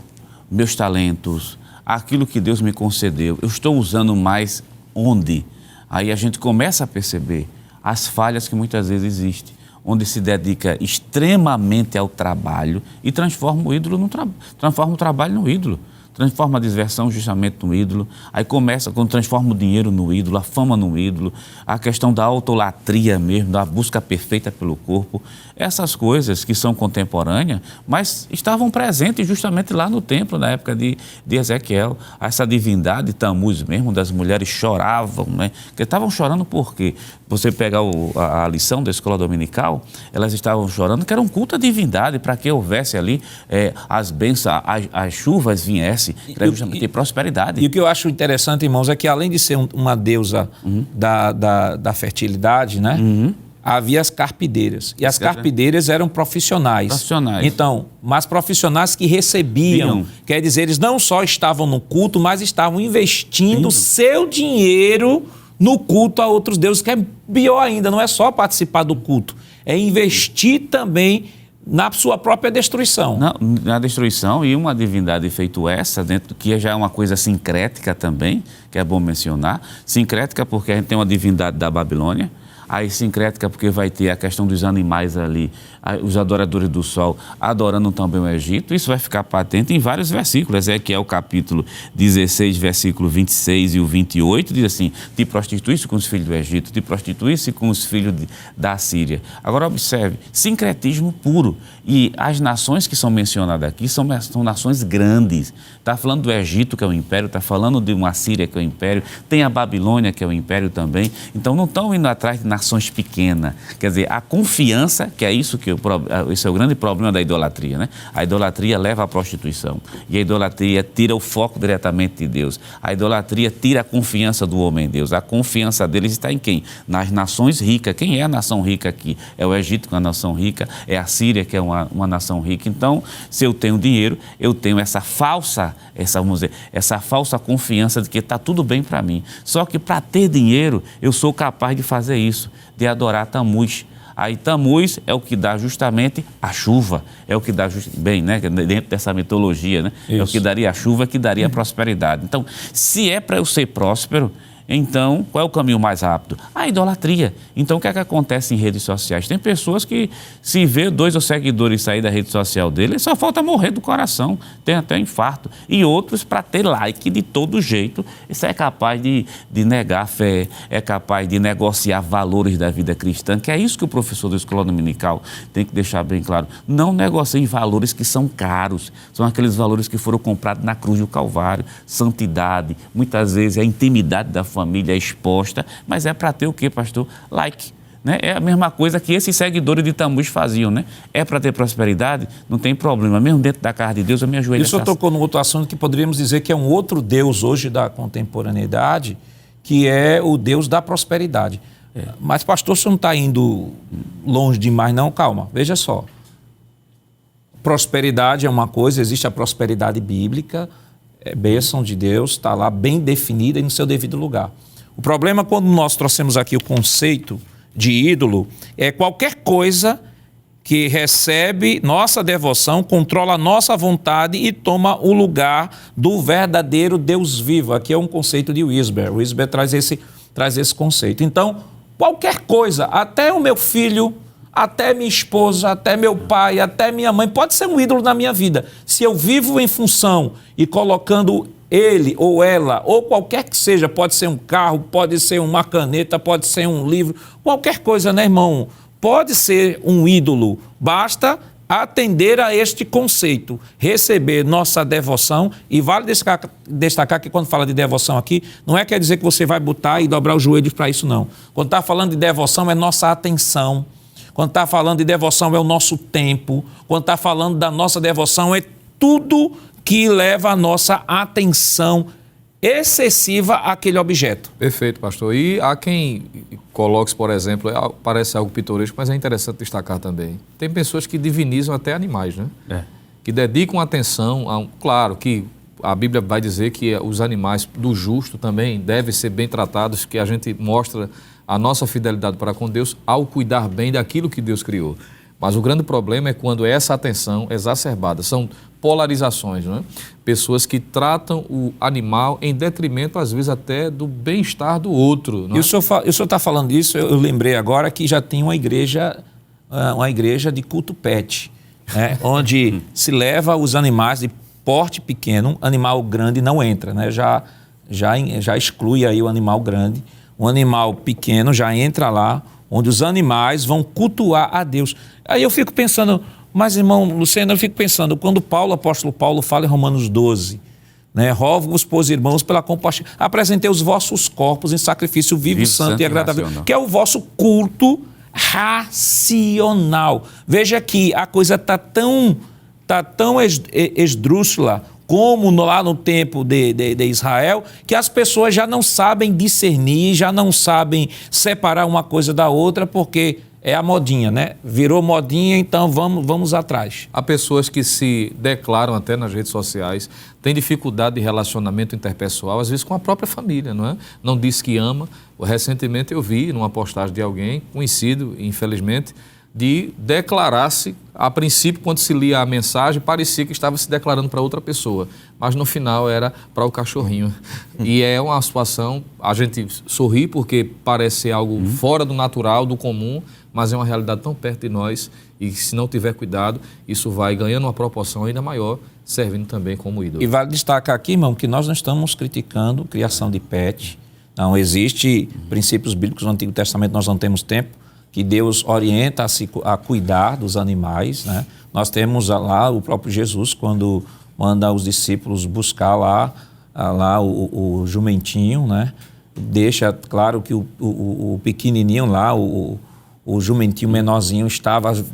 meus talentos, aquilo que Deus me concedeu, eu estou usando mais onde? Aí a gente começa a perceber as falhas que muitas vezes existem, onde se dedica extremamente ao trabalho e transforma o ídolo transforma o trabalho no ídolo. Transforma a diversão justamente no ídolo, aí começa quando transforma o dinheiro no ídolo, a fama no ídolo, a questão da autolatria mesmo, da busca perfeita pelo corpo, essas coisas que são contemporâneas, mas estavam presentes justamente lá no templo, na época de Ezequiel, essa divindade Tammuz mesmo, das mulheres choravam, né? Que estavam chorando por quê? Você pegar a lição da escola dominical, elas estavam chorando que era um culto à divindade, para que houvesse ali as bênçãos, as chuvas viessem, para justamente ter prosperidade. E o que eu acho interessante, irmãos, é que além de ser uma deusa da fertilidade, né? Havia as carpideiras. E as carpideiras eram profissionais. Então, mas profissionais que recebiam. Quer dizer, eles não só estavam no culto, mas estavam investindo seu dinheiro no culto a outros deuses, que é pior ainda, não é só participar do culto, é investir também na sua própria destruição. Na destruição, e uma divindade feito essa, dentro, que já é uma coisa sincrética também, que é bom mencionar, sincrética porque a gente tem uma divindade da Babilônia, aí sincrética porque vai ter a questão dos animais ali, os adoradores do sol adorando também o Egito. Isso vai ficar patente em vários versículos. Ezequiel capítulo 16, versículo 26 e o 28, diz assim, te prostituísse com os filhos do Egito, te prostituísse com os filhos da Síria. Agora observe, sincretismo puro. E as nações que são mencionadas aqui são nações grandes. Está falando do Egito, que é o império, está falando de uma Síria, que é o império, tem a Babilônia, que é o império também. Então não estão indo atrás de nações pequenas. Quer dizer, a confiança, que é isso que esse é o grande problema da idolatria, né? A idolatria leva à prostituição. E a idolatria tira o foco diretamente de Deus. A idolatria tira a confiança do homem em Deus. A confiança deles está em quem? Nas nações ricas. Quem é a nação rica aqui? É o Egito, que é uma nação rica, é a Síria, que é uma nação rica. Então, se eu tenho dinheiro, eu tenho essa falsa confiança de que está tudo bem para mim. Só que para ter dinheiro, eu sou capaz de fazer isso, de adorar Tammuz. Aí Tammuz é o que dá justamente a chuva, é o que dá bem, né? Dentro dessa mitologia, né? Isso. É o que daria a chuva, que daria a prosperidade. Então, se é para eu ser próspero, Então, qual é o caminho mais rápido? A idolatria. Então, o que é que acontece em redes sociais? Tem pessoas que, se vê 2 ou seguidores sair da rede social dele, só falta morrer do coração, tem até infarto. E outros, para ter like de todo jeito, isso é capaz de negar a fé, é capaz de negociar valores da vida cristã, que é isso que o professor da escola dominical tem que deixar bem claro. Não negocie valores que são caros, são aqueles valores que foram comprados na cruz do Calvário. Santidade, muitas vezes a intimidade da família exposta, mas é para ter o quê, pastor? Like. Né? É a mesma coisa que esses seguidores de Tammuz faziam, né? É para ter prosperidade? Não tem problema. Mesmo dentro da casa de Deus, eu me ajoelho. Isso tocou num outro assunto que poderíamos dizer que é um outro Deus hoje da contemporaneidade, que é o Deus da prosperidade. Mas, pastor, você não está indo longe demais, não? Calma, veja só. Prosperidade é uma coisa, existe a prosperidade bíblica, é bênção de Deus, está lá bem definida e no seu devido lugar. O problema, quando nós trouxemos aqui o conceito de ídolo, é qualquer coisa que recebe nossa devoção, controla a nossa vontade e toma o lugar do verdadeiro Deus vivo. Aqui é um conceito de Wisber. O Wisber traz esse conceito. Então, qualquer coisa, até o meu filho, até minha esposa, até meu pai, até minha mãe, pode ser um ídolo na minha vida. Se eu vivo em função e colocando ele ou ela, ou qualquer que seja, pode ser um carro, pode ser uma caneta, pode ser um livro, qualquer coisa, né, irmão? Pode ser um ídolo. Basta atender a este conceito, receber nossa devoção. E vale destacar que quando fala de devoção aqui, não quer dizer que você vai botar e dobrar os joelhos para isso, não. Quando está falando de devoção, é nossa atenção. Quando está falando de devoção, é o nosso tempo. Quando está falando da nossa devoção, é tudo que leva a nossa atenção excessiva àquele objeto. Perfeito, pastor. E há quem coloque, por exemplo, parece algo pitoresco, mas é interessante destacar também. Tem pessoas que divinizam até animais, né? Que dedicam atenção claro que a Bíblia vai dizer que os animais do justo também devem ser bem tratados, que a gente mostra a nossa fidelidade para com Deus ao cuidar bem daquilo que Deus criou. Mas o grande problema é quando essa atenção é exacerbada. São polarizações, não é? Pessoas que tratam o animal em detrimento, às vezes, até do bem-estar do outro. Não é? E o senhor está falando disso, eu lembrei agora que já tem uma igreja de culto pet, né? Onde se leva os animais de porte pequeno, animal grande não entra, né? Já exclui aí o animal grande. Um animal pequeno já entra lá, onde os animais vão cultuar a Deus. Aí eu fico pensando, mas irmão Luciano, eu fico pensando, quando o apóstolo Paulo fala em Romanos 12, né, rogo-vos, pois irmãos, pela compaixão, apresentei os vossos corpos em sacrifício vivo, santo e agradável, que é o vosso culto racional. Veja que a coisa está tão esdrúxula, como lá no tempo de Israel, que as pessoas já não sabem discernir, já não sabem separar uma coisa da outra, porque é a modinha, né? Virou modinha, então vamos atrás. Há pessoas que se declaram até nas redes sociais, têm dificuldade de relacionamento interpessoal, às vezes com a própria família, não é? Não diz que ama. Recentemente eu vi numa postagem de alguém, conhecido, infelizmente, de declarar-se, a princípio, quando se lia a mensagem, parecia que estava se declarando para outra pessoa, mas no final era para o cachorrinho. E é uma situação, a gente sorri porque parece ser algo fora do natural, do comum, mas é uma realidade tão perto de nós e se não tiver cuidado, isso vai ganhando uma proporção ainda maior, servindo também como ídolo. E vale destacar aqui, irmão, que nós não estamos criticando criação de pet. Não existe princípios bíblicos no Antigo Testamento, nós não temos tempo, que Deus orienta a cuidar dos animais, né? Nós temos lá o próprio Jesus, quando manda os discípulos buscar lá o jumentinho, né? Deixa claro que o pequenininho lá, o jumentinho menorzinho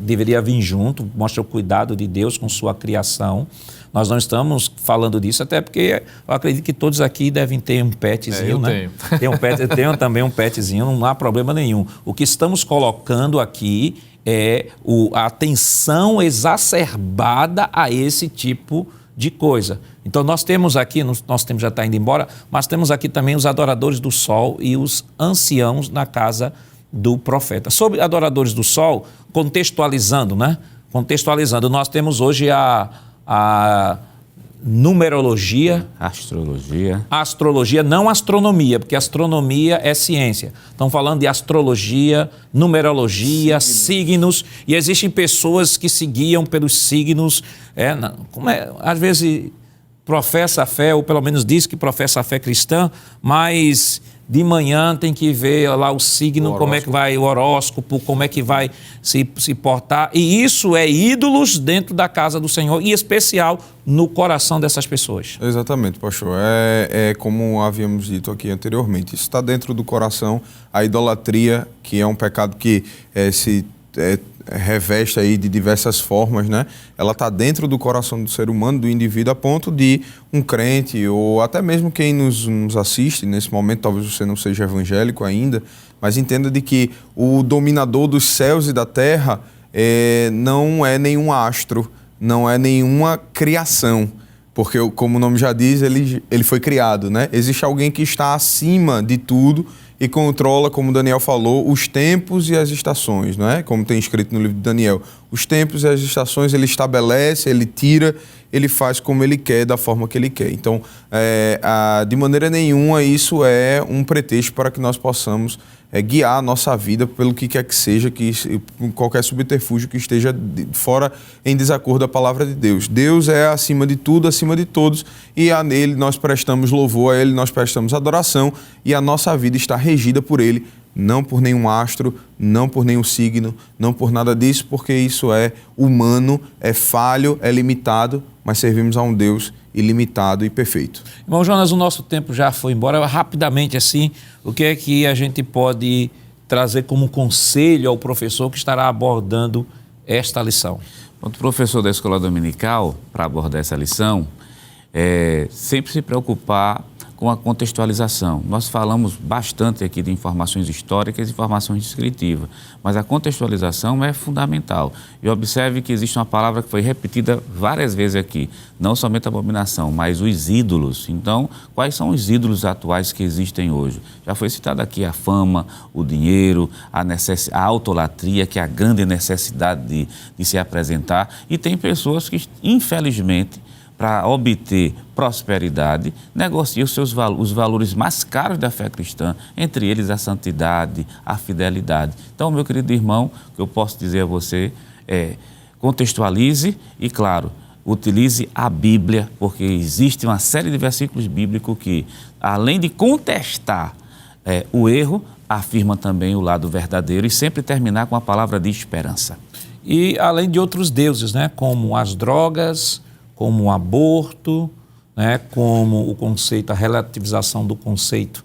deveria vir junto, mostra o cuidado de Deus com sua criação. Nós não estamos falando disso, até porque eu acredito que todos aqui devem ter um petzinho, né? Eu tenho também um petzinho, não há problema nenhum. O que estamos colocando aqui é a atenção exacerbada a esse tipo de coisa. Então nós temos aqui, nosso tempo já está indo embora, mas temos aqui também os adoradores do sol e os anciãos na casa do profeta. Sobre adoradores do sol, contextualizando, né? Nós temos hoje numerologia, astrologia, não astronomia, porque astronomia é ciência. Estão falando de astrologia, numerologia, signos, e existem pessoas que se guiam pelos signos, às vezes professa a fé, ou pelo menos diz que professa a fé cristã, mas de manhã tem que ver lá o signo, como é que vai, o horóscopo, como é que vai se portar. E isso é ídolos dentro da casa do Senhor, em especial no coração dessas pessoas. Exatamente, pastor. É como havíamos dito aqui anteriormente. Isso está dentro do coração. A idolatria, que é um pecado que se reveste aí de diversas formas, né? Ela está dentro do coração do ser humano, do indivíduo, a ponto de um crente ou até mesmo quem nos assiste nesse momento, talvez você não seja evangélico ainda, mas entenda de que o dominador dos céus e da terra não é nenhum astro, não é nenhuma criação, porque, como o nome já diz, ele foi criado, né? Existe alguém que está acima de tudo e controla, como Daniel falou, os tempos e as estações, não é? Como tem escrito no livro de Daniel. Os tempos e as estações ele estabelece, ele tira, ele faz como ele quer, da forma que ele quer. Então, de maneira nenhuma, isso é um pretexto para que nós possamos guiar a nossa vida pelo que quer que seja, qualquer subterfúgio que esteja fora em desacordo da palavra de Deus. Deus é acima de tudo, acima de todos, e a Ele nós prestamos louvor, a Ele nós prestamos adoração, e a nossa vida está regida por Ele, não por nenhum astro, não por nenhum signo, não por nada disso, porque isso é humano, é falho, é limitado, mas servimos a um Deus ilimitado e perfeito. Irmão Jonas, o nosso tempo já foi embora. Rapidamente assim, o que é que a gente pode trazer como conselho ao professor que estará abordando esta lição? O professor da escola dominical, para abordar essa lição, sempre se preocupar com a contextualização. Nós falamos bastante aqui de informações históricas e informações descritivas, mas a contextualização é fundamental. E observe que existe uma palavra que foi repetida várias vezes aqui, não somente a abominação, mas os ídolos. Então, quais são os ídolos atuais que existem hoje? Já foi citado aqui a fama, o dinheiro, a autolatria, que é a grande necessidade de se apresentar, e tem pessoas que, infelizmente, para obter prosperidade, negocia os valores mais caros da fé cristã, entre eles a santidade, a fidelidade. Então, meu querido irmão, o que eu posso dizer a você é: contextualize e, claro, utilize a Bíblia, porque existe uma série de versículos bíblicos que, além de contestar o erro, afirma também o lado verdadeiro, e sempre terminar com a palavra de esperança. E além de outros deuses, né, como as drogas, como o aborto, né, como o conceito, a relativização do conceito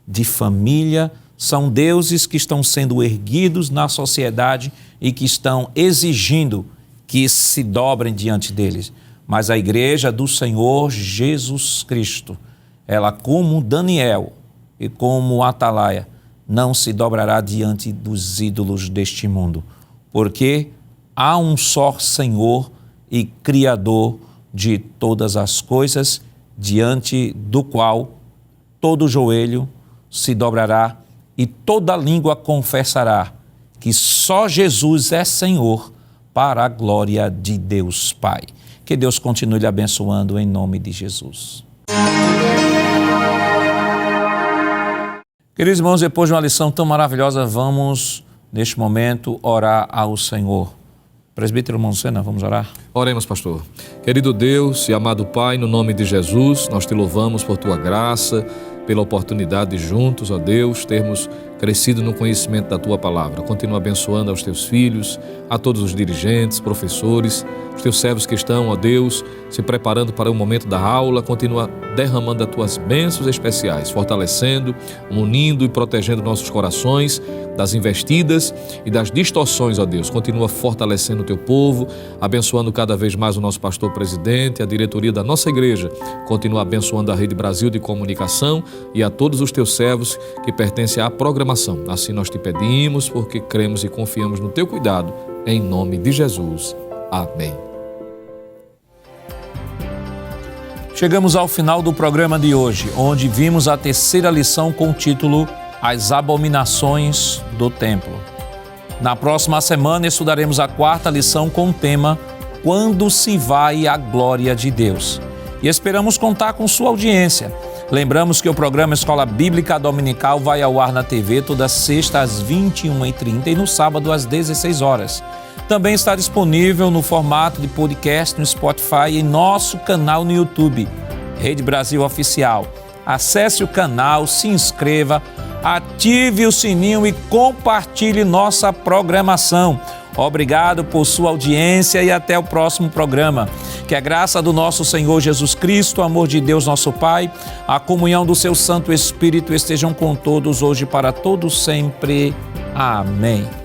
de família, são deuses que estão sendo erguidos na sociedade e que estão exigindo que se dobrem diante deles. Mas a igreja do Senhor Jesus Cristo, ela, como Daniel e como Atalaia, não se dobrará diante dos ídolos deste mundo, porque há um só Senhor e Criador de todas as coisas, diante do qual todo joelho se dobrará e toda língua confessará que só Jesus é Senhor, para a glória de Deus Pai. Que Deus continue lhe abençoando em nome de Jesus. Queridos irmãos, depois de uma lição tão maravilhosa, vamos, neste momento, orar ao Senhor. Presbítero Monsena, vamos orar? Oremos, pastor. Querido Deus e amado Pai, no nome de Jesus, nós te louvamos por tua graça, pela oportunidade de juntos, ó Deus, termos crescido no conhecimento da tua palavra. Continua abençoando aos teus filhos, a todos os dirigentes, professores, os teus servos que estão, ó Deus, se preparando para o momento da aula. Continua derramando as tuas bênçãos especiais, fortalecendo, unindo e protegendo nossos corações das investidas e das distorções, ó Deus. Continua fortalecendo o teu povo, abençoando cada vez mais o nosso pastor presidente, a diretoria da nossa igreja. Continua abençoando a Rede Brasil de Comunicação e a todos os teus servos que pertencem à programação. Assim nós te pedimos, porque cremos e confiamos no teu cuidado, em nome de Jesus. Amém. Chegamos ao final do programa de hoje, onde vimos a terceira lição com o título As Abominações do Templo. Na próxima semana estudaremos a quarta lição com o tema Quando se vai a glória de Deus. e esperamos contar com sua audiência. Lembramos que o programa Escola Bíblica Dominical vai ao ar na TV toda sexta às 21h30 e no sábado às 16 horas. Também está disponível no formato de podcast no Spotify e em nosso canal no YouTube, Rede Brasil Oficial. Acesse o canal, se inscreva, ative o sininho e compartilhe nossa programação. Obrigado por sua audiência e até o próximo programa. Que a graça do nosso Senhor Jesus Cristo, o amor de Deus nosso Pai, a comunhão do seu Santo Espírito estejam com todos hoje para todos sempre. Amém.